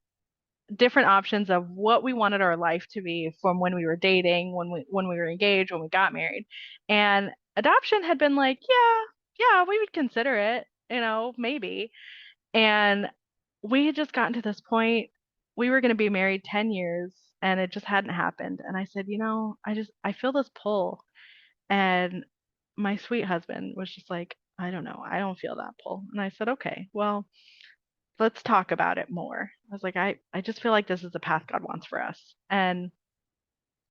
different options of what we wanted our life to be from when we were dating, when we were engaged, when we got married. And adoption had been like, yeah, we would consider it, you know, maybe. And we had just gotten to this point. We were going to be married 10 years and it just hadn't happened. And I said, you know, I feel this pull. And my sweet husband was just like, I don't know, I don't feel that pull. And I said, okay, well, let's talk about it more. I was like, I just feel like this is the path God wants for us. And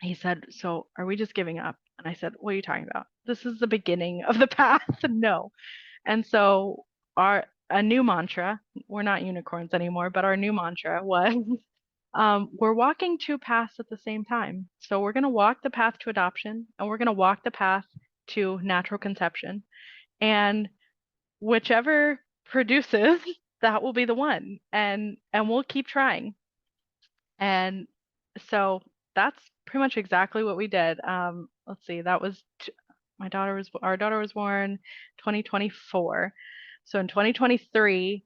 he said, so are we just giving up? And I said, what are you talking about? This is the beginning of the path. No. And so a new mantra, we're not unicorns anymore, but our new mantra was, we're walking two paths at the same time. So we're going to walk the path to adoption, and we're going to walk the path to natural conception. And whichever produces, that will be the one. And we'll keep trying. And so that's pretty much exactly what we did. Let's see, that was our daughter was born 2024. So in 2023,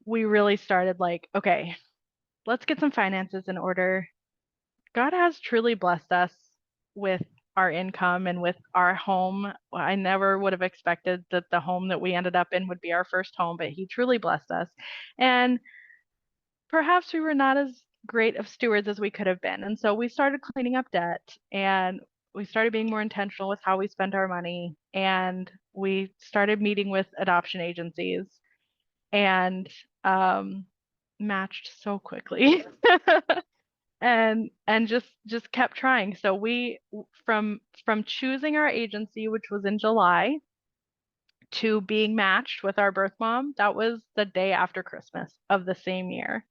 we really started like, okay, let's get some finances in order. God has truly blessed us with our income and with our home. I never would have expected that the home that we ended up in would be our first home, but he truly blessed us. And perhaps we were not as great of stewards as we could have been. And so we started cleaning up debt, and we started being more intentional with how we spent our money, and we started meeting with adoption agencies and matched so quickly. and just kept trying. So we from choosing our agency, which was in July, to being matched with our birth mom, that was the day after Christmas of the same year.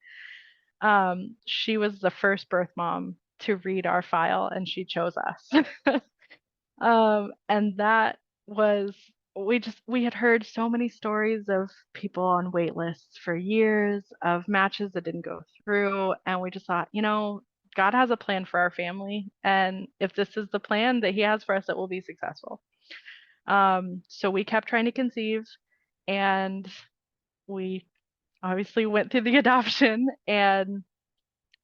She was the first birth mom to read our file, and she chose us. And that was, we had heard so many stories of people on wait lists for years, of matches that didn't go through, and we just thought, you know, God has a plan for our family. And if this is the plan that he has for us, it will be successful. So we kept trying to conceive, and we obviously went through the adoption, and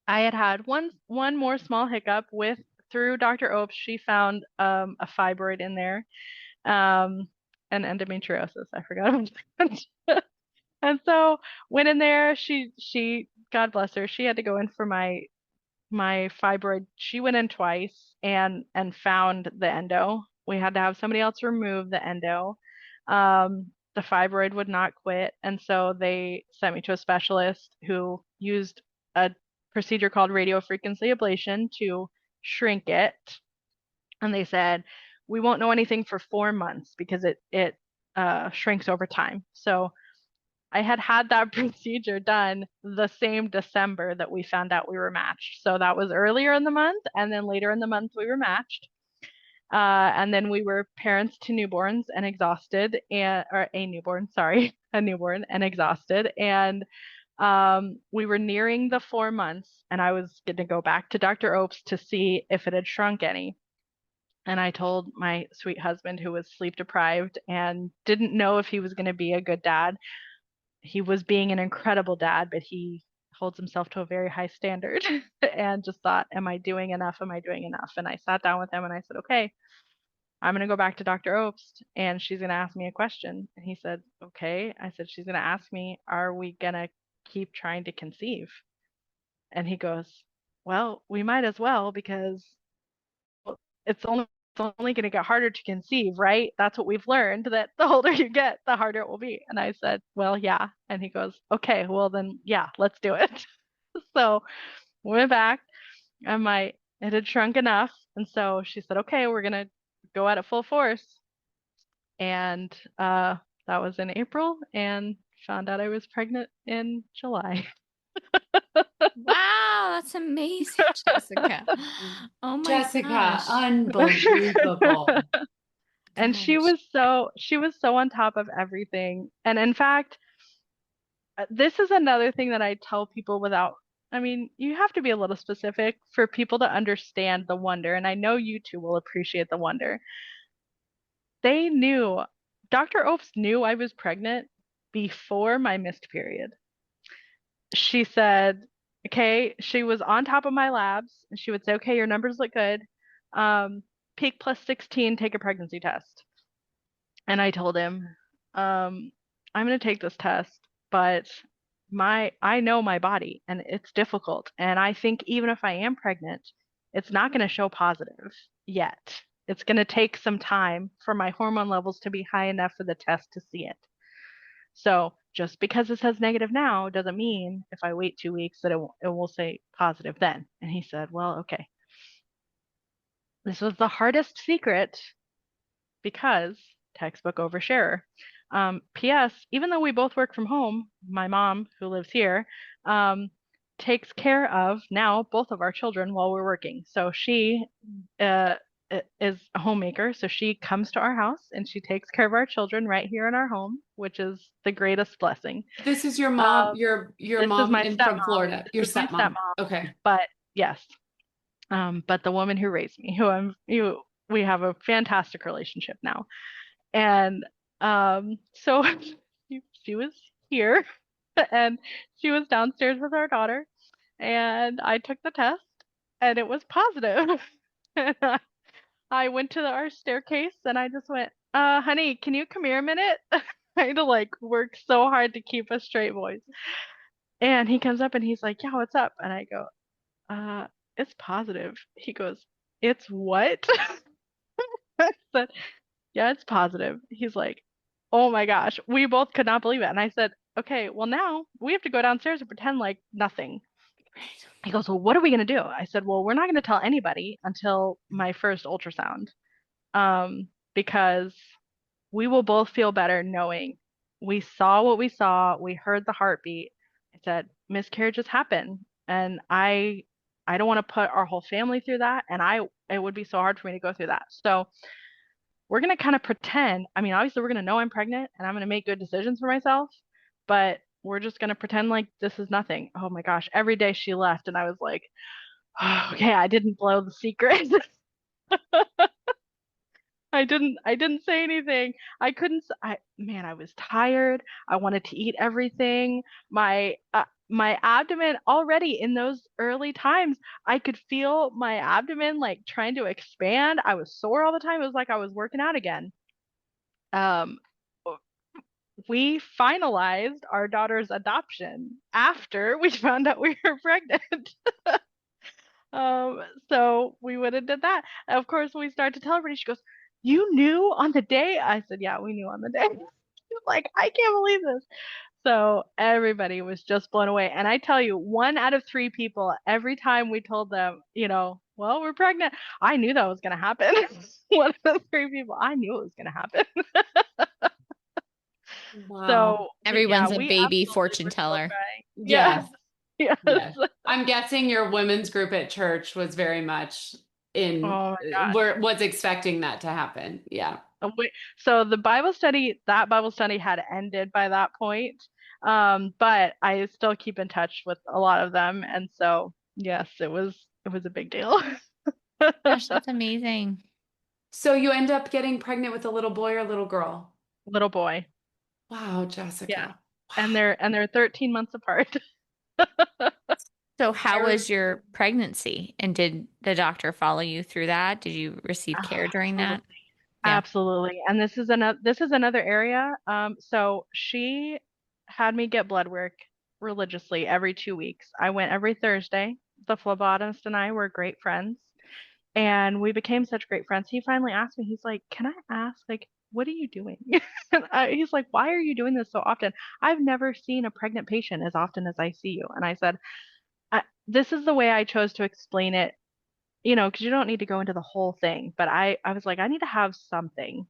I had one more small hiccup through Dr. Opes. She found a fibroid in there, and endometriosis. I forgot about that. And so went in there. She God bless her. She had to go in for my fibroid. She went in twice and found the endo. We had to have somebody else remove the endo. The fibroid would not quit, and so they sent me to a specialist who used a procedure called radiofrequency ablation to shrink it. And they said, we won't know anything for 4 months because it shrinks over time. So I had that procedure done the same December that we found out we were matched. So that was earlier in the month, and then later in the month we were matched. And then we were parents to newborns and exhausted, or a newborn, sorry, a newborn and exhausted. And we were nearing the 4 months, and I was going to go back to Dr. Opes to see if it had shrunk any. And I told my sweet husband, who was sleep deprived and didn't know if he was going to be a good dad. He was being an incredible dad, but he holds himself to a very high standard and just thought, am I doing enough? Am I doing enough? And I sat down with him and I said, okay, I'm going to go back to Dr. Opes and she's going to ask me a question. And he said, okay. I said, she's going to ask me, are we going to keep trying to conceive? And he goes, well, we might as well, because it's only going to get harder to conceive, right? That's what we've learned, that the older you get, the harder it will be. And I said, well, yeah. And he goes, okay, well then, yeah, let's do it. So we went back, and it had shrunk enough. And so she said, okay, we're going to go at it full force. And that was in April, and found out I was pregnant in July. Wow, that's amazing, Jessica. Oh my Jessica, gosh. unbelievable. And she was so on top of everything. And in fact, this is another thing that I tell people you have to be a little specific for people to understand the wonder. And I know you two will appreciate the wonder. Dr. Opes knew I was pregnant before my missed period. She said, okay, she was on top of my labs, and she would say, okay, your numbers look good. Peak plus 16, take a pregnancy test. And I told him, I'm going to take this test, but I know my body, and it's difficult. And I think even if I am pregnant, it's not going to show positive yet. It's going to take some time for my hormone levels to be high enough for the test to see it. So just because it says negative now doesn't mean if I wait 2 weeks that it will say positive then. And he said, well, okay. This was the hardest secret because textbook oversharer. P.S. Even though we both work from home, my mom, who lives here, takes care of now both of our children while we're working. So she is a homemaker. So she comes to our house and she takes care of our children right here in our home, which is the greatest blessing. This is your mom, your mom from Florida, your stepmom. Okay. But yes. But the woman who raised me, we have a fantastic relationship now. And so she was here and she was downstairs with our daughter, and I took the test and it was positive. And I went to our staircase and I just went, honey, can you come here a minute? I had to work so hard to keep a straight voice. And he comes up and he's like, yeah, what's up? And I go, it's positive. He goes, it's what? I said, yeah, it's positive. He's like, oh my gosh, we both could not believe it. And I said, okay, well now we have to go downstairs and pretend like nothing. He goes, well, what are we going to do? I said, well, we're not going to tell anybody until my first ultrasound, because we will both feel better knowing we saw what we saw. We heard the heartbeat. I said, miscarriages happen. And I don't want to put our whole family through that. And it would be so hard for me to go through that. So we're going to kind of pretend. I mean, obviously we're going to know I'm pregnant and I'm going to make good decisions for myself, but we're just going to pretend like this is nothing. Oh my gosh. Every day she left and I was like, Okay, I didn't blow the secret. I didn't say anything. I was tired. I wanted to eat everything. My abdomen already in those early times, I could feel my abdomen like trying to expand. I was sore all the time. It was like I was working out again. Um, we finalized our daughter's adoption after we found out we were pregnant. Um, so we went and did that. Of course, we started to tell everybody. She goes, "You knew on the day?" I said, "Yeah, we knew on the day." She's like, "I can't believe this." So everybody was just blown away. And I tell you, 1 out of 3 people, every time we told them, well, we're pregnant, I knew that was going to happen. 1 of the 3 people, I knew it was going to happen. Wow. So Everyone's a we baby absolutely fortune were still teller. crying. Yes. Yes. Yes. I'm guessing your women's group at church was very much Oh my gosh. was expecting that to happen. Yeah. So that Bible study had ended by that point. But I still keep in touch with a lot of them. And so, yes, it was a big deal. Gosh, that's amazing. So you end up getting pregnant with a little boy or little girl? Little boy. Wow, Jessica. Yeah. Wow. And they're 13 months apart. So how was your pregnancy? And did the doctor follow you through that? Did you receive care during that? Yeah. Absolutely. And this is another area. So she had me get blood work religiously every 2 weeks. I went every Thursday. The phlebotomist and I were great friends, and we became such great friends. He finally asked me, he's like, "Can I ask, like, what are you doing?" He's like, "Why are you doing this so often? I've never seen a pregnant patient as often as I see you." And I said, this is the way I chose to explain it, because you don't need to go into the whole thing. But I was like, I need to have something.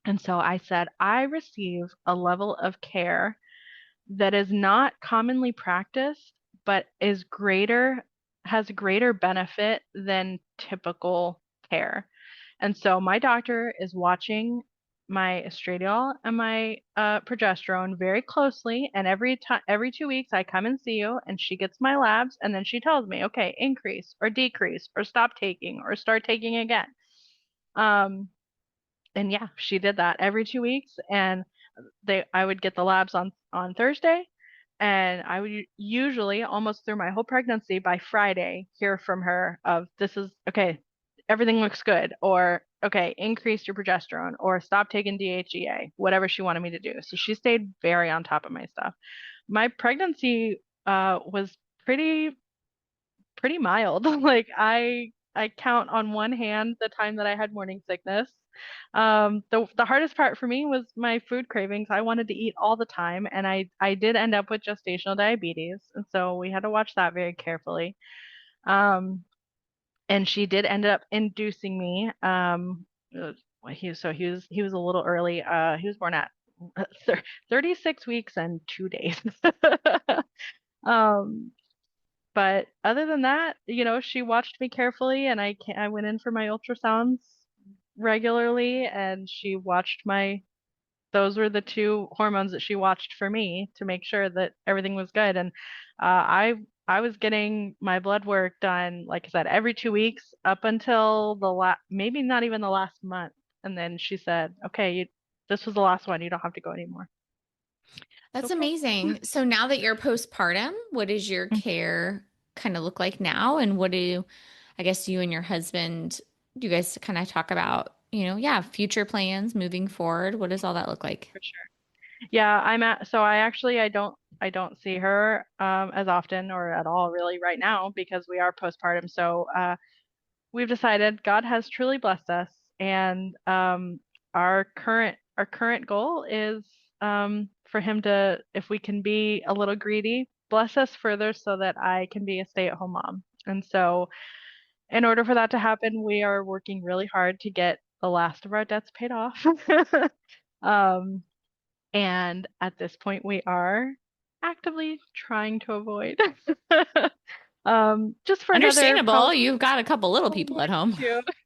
And so I said, I receive a level of care that is not commonly practiced, but has greater benefit than typical care. And so my doctor is watching my estradiol and my progesterone very closely. And every 2 weeks, I come and see you, and she gets my labs, and then she tells me, okay, increase or decrease or stop taking or start taking again. And yeah, she did that every 2 weeks, and I would get the labs on Thursday, and I would usually almost through my whole pregnancy by Friday hear from her of, this is okay, everything looks good, or okay, increase your progesterone, or stop taking DHEA, whatever she wanted me to do. So she stayed very on top of my stuff. My pregnancy was pretty mild. Like I count on one hand the time that I had morning sickness. The hardest part for me was my food cravings. I wanted to eat all the time, and I did end up with gestational diabetes, and so we had to watch that very carefully. And she did end up inducing me. He was a little early. He was born at 36 weeks and 2 days. Um, but other than that, she watched me carefully, and I went in for my ultrasounds regularly, and she watched those were the 2 hormones that she watched for me to make sure that everything was good. And I was getting my blood work done, like I said, every 2 weeks up until maybe not even the last month. And then she said, okay, this was the last one. You don't have to go anymore. That's Okay. amazing. So now that you're postpartum, what does your care kind of look like now? And I guess you and your husband, do you guys kind of talk about, future plans moving forward? What does all that look like? For sure. Yeah, so I don't see her as often or at all really right now, because we are postpartum. So we've decided God has truly blessed us, and our current goal is for him to, if we can be a little greedy, bless us further so that I can be a stay-at-home mom. And so in order for that to happen, we are working really hard to get the last of our debts paid off. um, and at this point, we are actively trying to avoid. Just for Understandable. You've got a couple little people at home.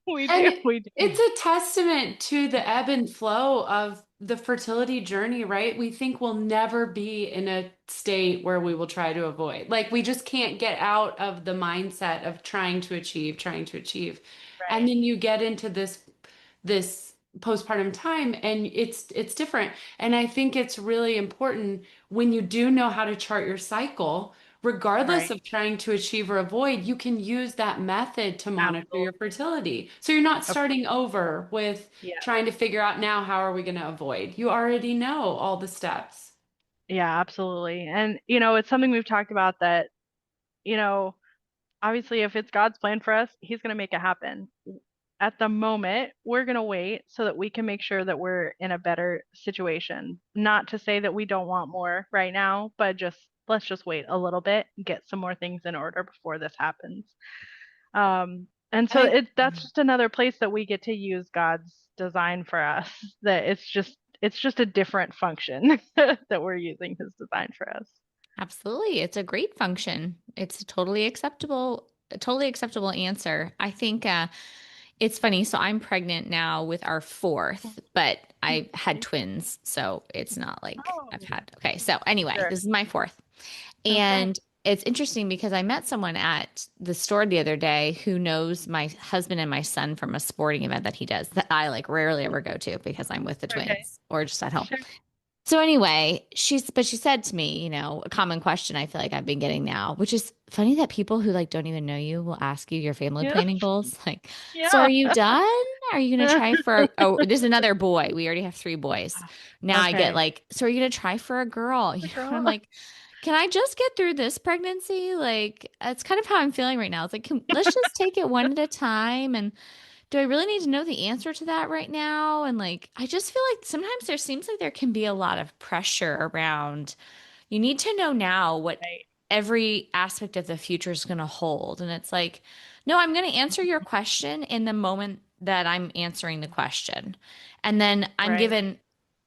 We do. It's a testament to the ebb and flow of the fertility journey, right? We think we'll never be in a state where we will try to avoid. Like we just can't get out of the mindset of trying to achieve, trying to achieve. And Right. then you get into this postpartum time and it's different. And I think it's really important when you do know how to chart your cycle, regardless Right. of trying to achieve or avoid, you can use that method to monitor your Absolutely. fertility. So you're not Of course. starting over with Yeah. trying to figure out now how are we going to avoid. You already know all the steps. Yeah, absolutely. And, it's something we've talked about that, you know, obviously if it's God's plan for us, he's going to make it happen. At the moment, we're going to wait so that we can make sure that we're in a better situation. Not to say that we don't want more right now, but let's just wait a little bit and get some more things in order before this happens. And so I that's just another place that we get to use God's design for us, that it's just a different function that we're using his design for us. Absolutely. It's a great function. It's a totally acceptable answer. I think it's funny. So I'm pregnant now with our fourth, but I had twins. So it's not like Oh, okay. So anyway, sure. this is my fourth. Okay. And it's interesting because I met someone at the store the other day who knows my husband and my son from a sporting event that he does that I like rarely ever go to because I'm with the Okay. twins or just at home. Sure. So anyway, she said to me, a common question I feel like I've been getting now, which is funny that people who like don't even know you will ask you your family Yeah. planning goals. Like, so are Yeah. you done? Are you going to try for, oh, there's another boy. We already have 3 boys. Now I get Okay. like, so are you going to try for a girl? The I'm girl. like, can I just get through this pregnancy? Like, that's kind of how I'm feeling right now. It's like, let's just take it one at a time. And do I really need to know the answer to that right now? And like, I just feel like sometimes there seems like there can be a lot of pressure around, you need to know now what Right. every aspect of the future is going to hold. And it's like, no, I'm going to answer your question in the moment that I'm answering the question. And then I'm Right. given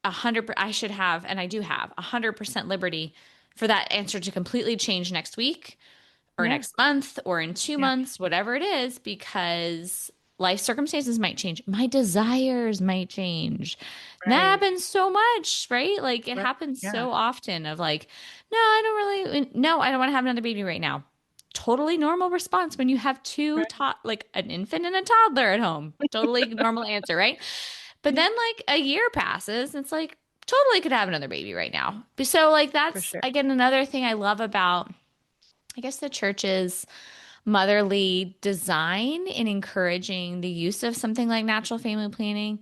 100, I should have, and I do have 100% liberty for that answer to completely change next week or Yeah. next month or in 2 Yeah. months, whatever it is, because life circumstances might change. My desires might change. And that Right. happens so much, right? Like it Right. happens Yeah. so often of like, no, I don't want to have another baby right now. Totally normal response when you have two, Right. like an infant and a toddler at home. Totally normal answer, right? But Yeah. then like a year passes, and it's like, totally could have another baby right now. So like For that's sure. again another thing I love about I guess the church's motherly design in encouraging the use of something like natural family planning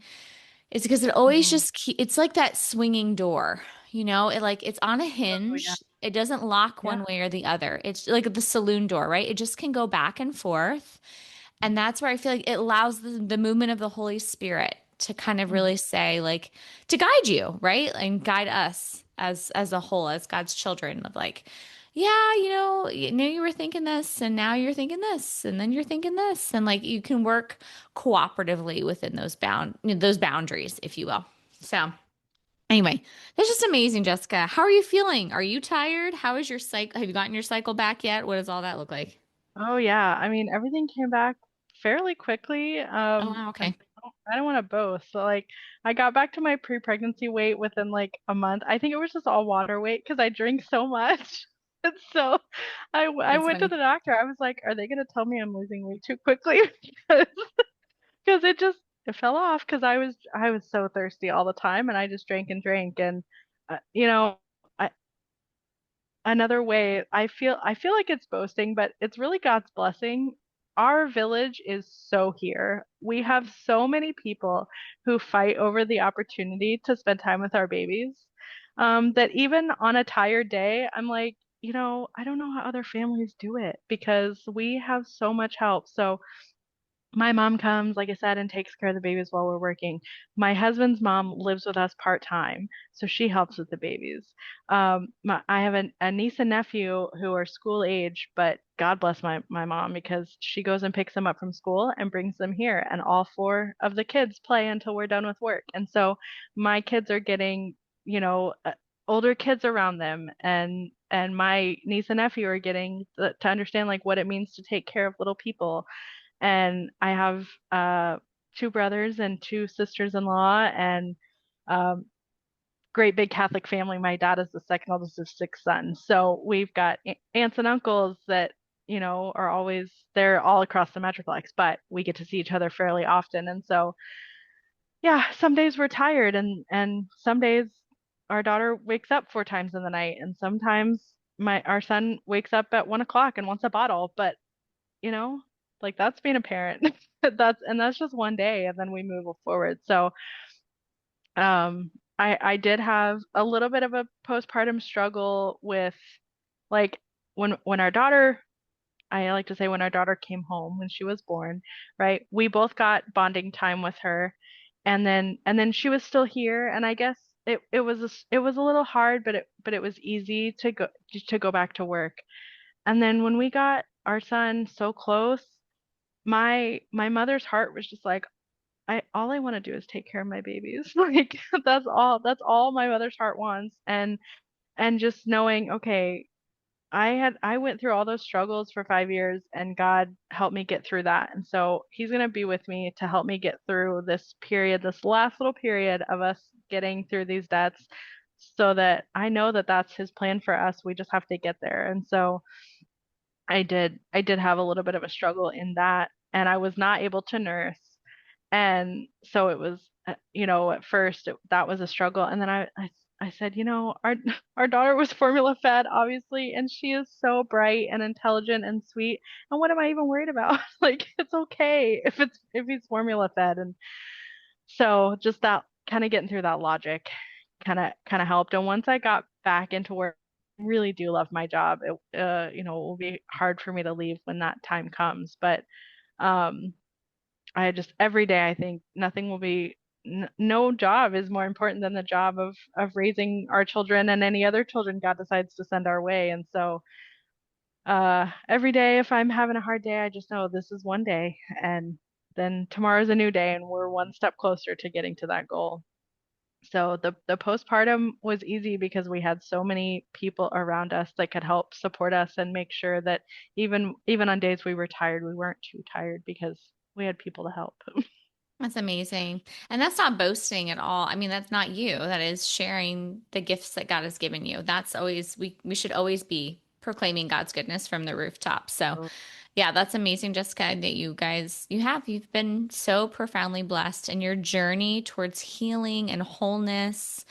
is because it always Mhm. just it's like that swinging door, it like it's on a Oh, yeah. hinge. It doesn't lock Yeah. one way or the other. It's like the saloon door, right? It just can go back and forth. And that's where I feel like it allows the movement of the Holy Spirit to kind of Mhm. really say, like, to guide you, right? And guide us as a whole, as God's children of like, yeah, you knew you were thinking this, and now you're thinking this, and then you're thinking this. And like you can work cooperatively within those boundaries, if you will. So anyway, that's just amazing, Jessica. How are you feeling? Are you tired? How is your cycle? Have you gotten your cycle back yet? What does all that look like? Oh yeah. I mean, everything came back fairly quickly. Oh, wow, I okay. don't want to boast. So like I got back to my pre-pregnancy weight within like a month. I think it was just all water weight because I drink so much. And so I That's went to funny. the doctor. I was like, are they gonna tell me I'm losing weight too quickly? Because it fell off because I was so thirsty all the time and I just drank and drank and you know I, another way I feel like it's boasting, but it's really God's blessing. Our village is so here. We have so many people who fight over the opportunity to spend time with our babies. That even on a tired day, I'm like, I don't know how other families do it because we have so much help. So my mom comes, like I said, and takes care of the babies while we're working. My husband's mom lives with us part time, so she helps with the babies. I have a niece and nephew who are school age, but God bless my mom because she goes and picks them up from school and brings them here, and all 4 of the kids play until we're done with work. And so my kids are getting, older kids around them, and my niece and nephew are getting to understand like what it means to take care of little people. And I have 2 brothers and 2 sisters-in-law, and great big Catholic family. My dad is the second oldest of 6 sons. So we've got aunts and uncles that, are always, they're all across the Metroplex, but we get to see each other fairly often. And so, yeah, some days we're tired, and some days our daughter wakes up 4 times in the night, and sometimes our son wakes up at 1 o'clock and wants a bottle. But, you know, like, that's being a parent. That's just one day, and then we move forward. So, um, I did have a little bit of a postpartum struggle with, like, when our daughter, I like to say, when our daughter came home, when she was born, right? We both got bonding time with her, and then she was still here, and I guess it was a little hard, but it was easy to go back to work. And then when we got our son so close, my mother's heart was just like, all I want to do is take care of my babies. Like, that's all my mother's heart wants. And just knowing, okay, I went through all those struggles for 5 years, and God helped me get through that. And so he's going to be with me to help me get through this period, this last little period of us getting through these debts, so that I know that that's his plan for us. We just have to get there. And so I did have a little bit of a struggle in that, and I was not able to nurse. And so it was, at first that was a struggle. And then I said, our daughter was formula fed, obviously, and she is so bright and intelligent and sweet. And what am I even worried about? Like, it's okay if he's formula fed. And so just that, kind of getting through that logic kind of helped. And once I got back into work, I really do love my job. It will be hard for me to leave when that time comes. But um, I just, every day, I think nothing will be, no job is more important than the job of raising our children and any other children God decides to send our way. And so every day, if I'm having a hard day, I just know this is one day, and then tomorrow's a new day, and we're one step closer to getting to that goal. So the postpartum was easy because we had so many people around us that could help support us and make sure that even on days we were tired, we weren't too tired because we had people to help. That's amazing. And that's not boasting at all. I mean, that's not you. That is sharing the gifts that God has given you. That's always, we should always be proclaiming God's goodness from the rooftop. So, yeah, that's amazing, Jessica, that you've been so profoundly blessed in your journey towards healing and wholeness,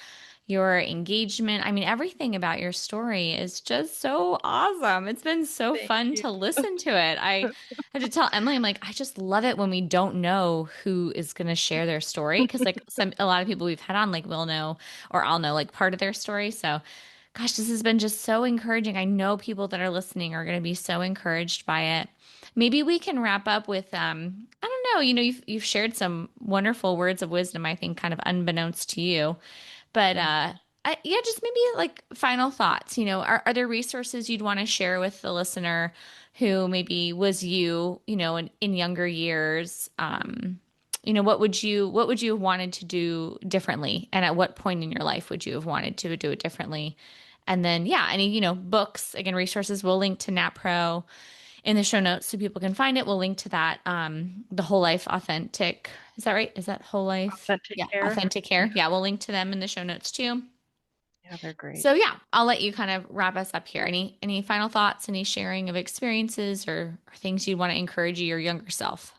your engagement. I mean, everything about your story is just so awesome. It's been so Thank fun you. to listen to it. I had to tell Emily, I'm like, I just love it when we don't know who is going to share their story. Cause like a lot of people we've had on, like, will know, or I'll know, like, part of their story. So gosh, this has been just so encouraging. I know people that are listening are going to be so encouraged by it. Maybe we can wrap up with, I don't know, you've shared some wonderful words of wisdom, I think, kind of unbeknownst to you. But yeah, just maybe like final thoughts. Are there resources you'd want to share with the listener who maybe was in younger years? What would you have wanted to do differently? And at what point in your life would you have wanted to do it differently? And then, yeah, any, books, again, resources. We'll link to NatPro in the show notes so people can find it. We'll link to that. The Whole Life Authentic. Is that right? Is that Whole Life? Authentic Care. Authentic Care. Yeah, we'll link to them in the show notes too. Yeah, they're great. So yeah, I'll let you kind of wrap us up here. Any final thoughts, any sharing of experiences or things you'd want to encourage your younger self?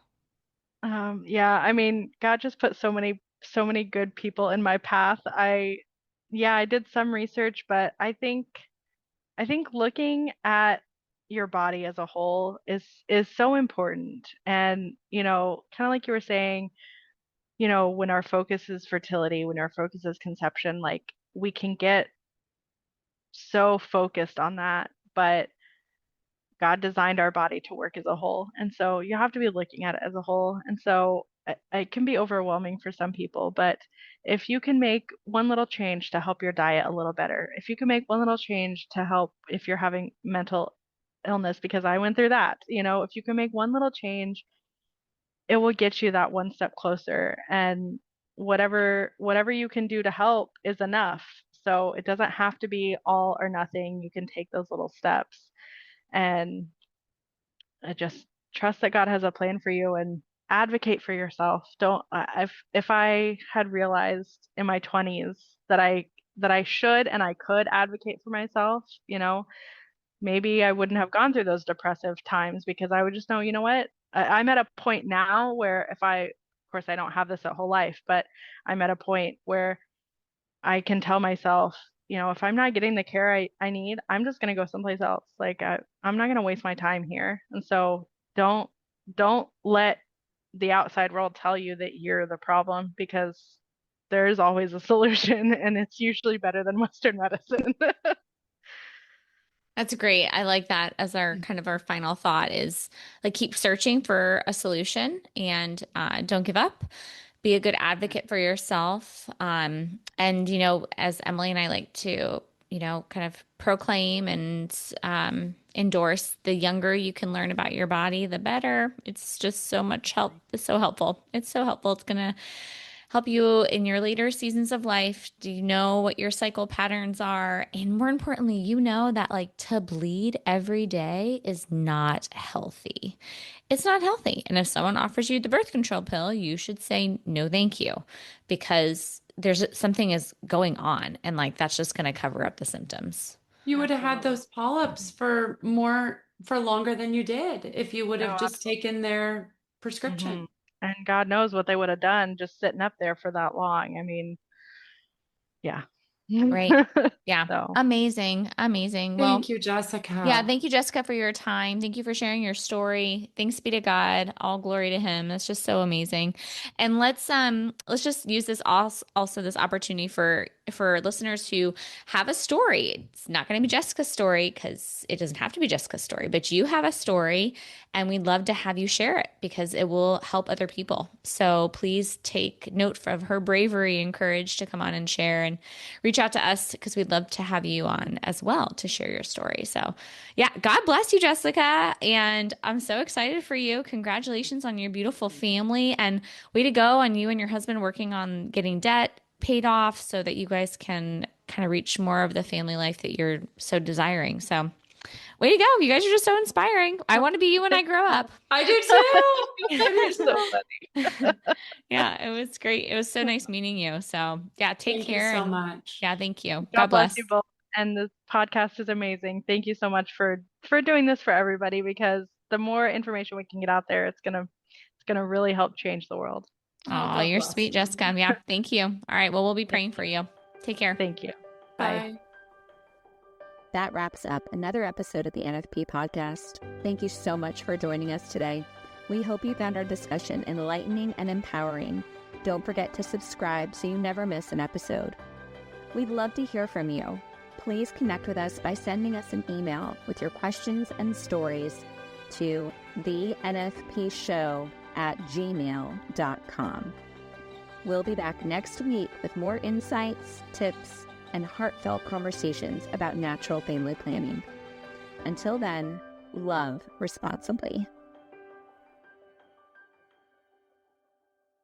Yeah, I mean, God just put so many good people in my path. I did some research, but I think looking at your body as a whole is so important. And, kind of like you were saying, when our focus is fertility, when our focus is conception, like, we can get so focused on that, but God designed our body to work as a whole. And so you have to be looking at it as a whole. And so it can be overwhelming for some people, but if you can make one little change to help your diet a little better, if you can make one little change to help if you're having mental illness, because I went through that, if you can make one little change, it will get you that one step closer. And whatever you can do to help is enough. So it doesn't have to be all or nothing. You can take those little steps. And I just trust that God has a plan for you, and advocate for yourself. Don't, if I had realized in my 20s that that I should and I could advocate for myself, maybe I wouldn't have gone through those depressive times because I would just know, you know what? I'm at a point now where of course, I don't have this a whole life, but I'm at a point where I can tell myself, if I'm not getting the care I need, I'm just going to go someplace else. Like I'm not going to waste my time here. And so don't let the outside world tell you that you're the problem, because there is always a solution, and it's usually better than Western medicine. That's great. I like that as our kind of our final thought is like keep searching for a solution and don't give up. Be a good advocate for yourself. And, as Emily and I like to, kind of proclaim and endorse, the younger you can learn about your body, the better. It's just so much help. It's so helpful. It's so helpful. It's going to help you in your later seasons of life. Do you know what your cycle patterns are? And more importantly, you know that like to bleed every day is not healthy. It's not healthy. And if someone offers you the birth control pill, you should say no, thank you, because there's something is going on, and like that's just going to cover up the symptoms. You would have had those polyps for longer than you did if you would have just taken their prescription. Mm-hmm. And God knows what they would have done just sitting up there for that long. I mean, yeah. Right. Yeah. So. Amazing. Thank you, Jessica. Yeah. Thank you, Jessica, for your time. Thank you for sharing your story. Thanks be to God. All glory to him. That's just so amazing. And let's just use this also this opportunity for listeners who have a story. It's not going to be Jessica's story because it doesn't have to be Jessica's story, but you have a story and we'd love to have you share it because it will help other people. So please take note of her bravery and courage to come on and share, and reach out to us because we'd love to have you on as well to share your story. So yeah, God bless you, Jessica. And I'm so excited for you. Congratulations on your beautiful family, and way to go on you and your husband working on getting debt paid off so that you guys can kind of reach more of the family life that you're so desiring. So way to go. You guys are just so inspiring. I want to be you when I grow up. I do too. You're so funny. Yeah, it was great. It was so nice meeting you. So yeah, take care. Thank you so much. Yeah, thank you. God bless you both. And the podcast is amazing. Thank you so much for doing this for everybody, because the more information we can get out there, it's gonna really help change the world. Oh, you're sweet, Jessica. Yeah, thank you. All right, well, we'll be praying for you. Take care. Thank you. Bye. That wraps up another episode of the NFP Podcast. Thank you so much for joining us today. We hope you found our discussion enlightening and empowering. Don't forget to subscribe so you never miss an episode. We'd love to hear from you. Please connect with us by sending us an email with your questions and stories to thenfpshow@gmail.com. We'll be back next week with more insights, tips, and heartfelt conversations about natural family planning. Until then, love responsibly.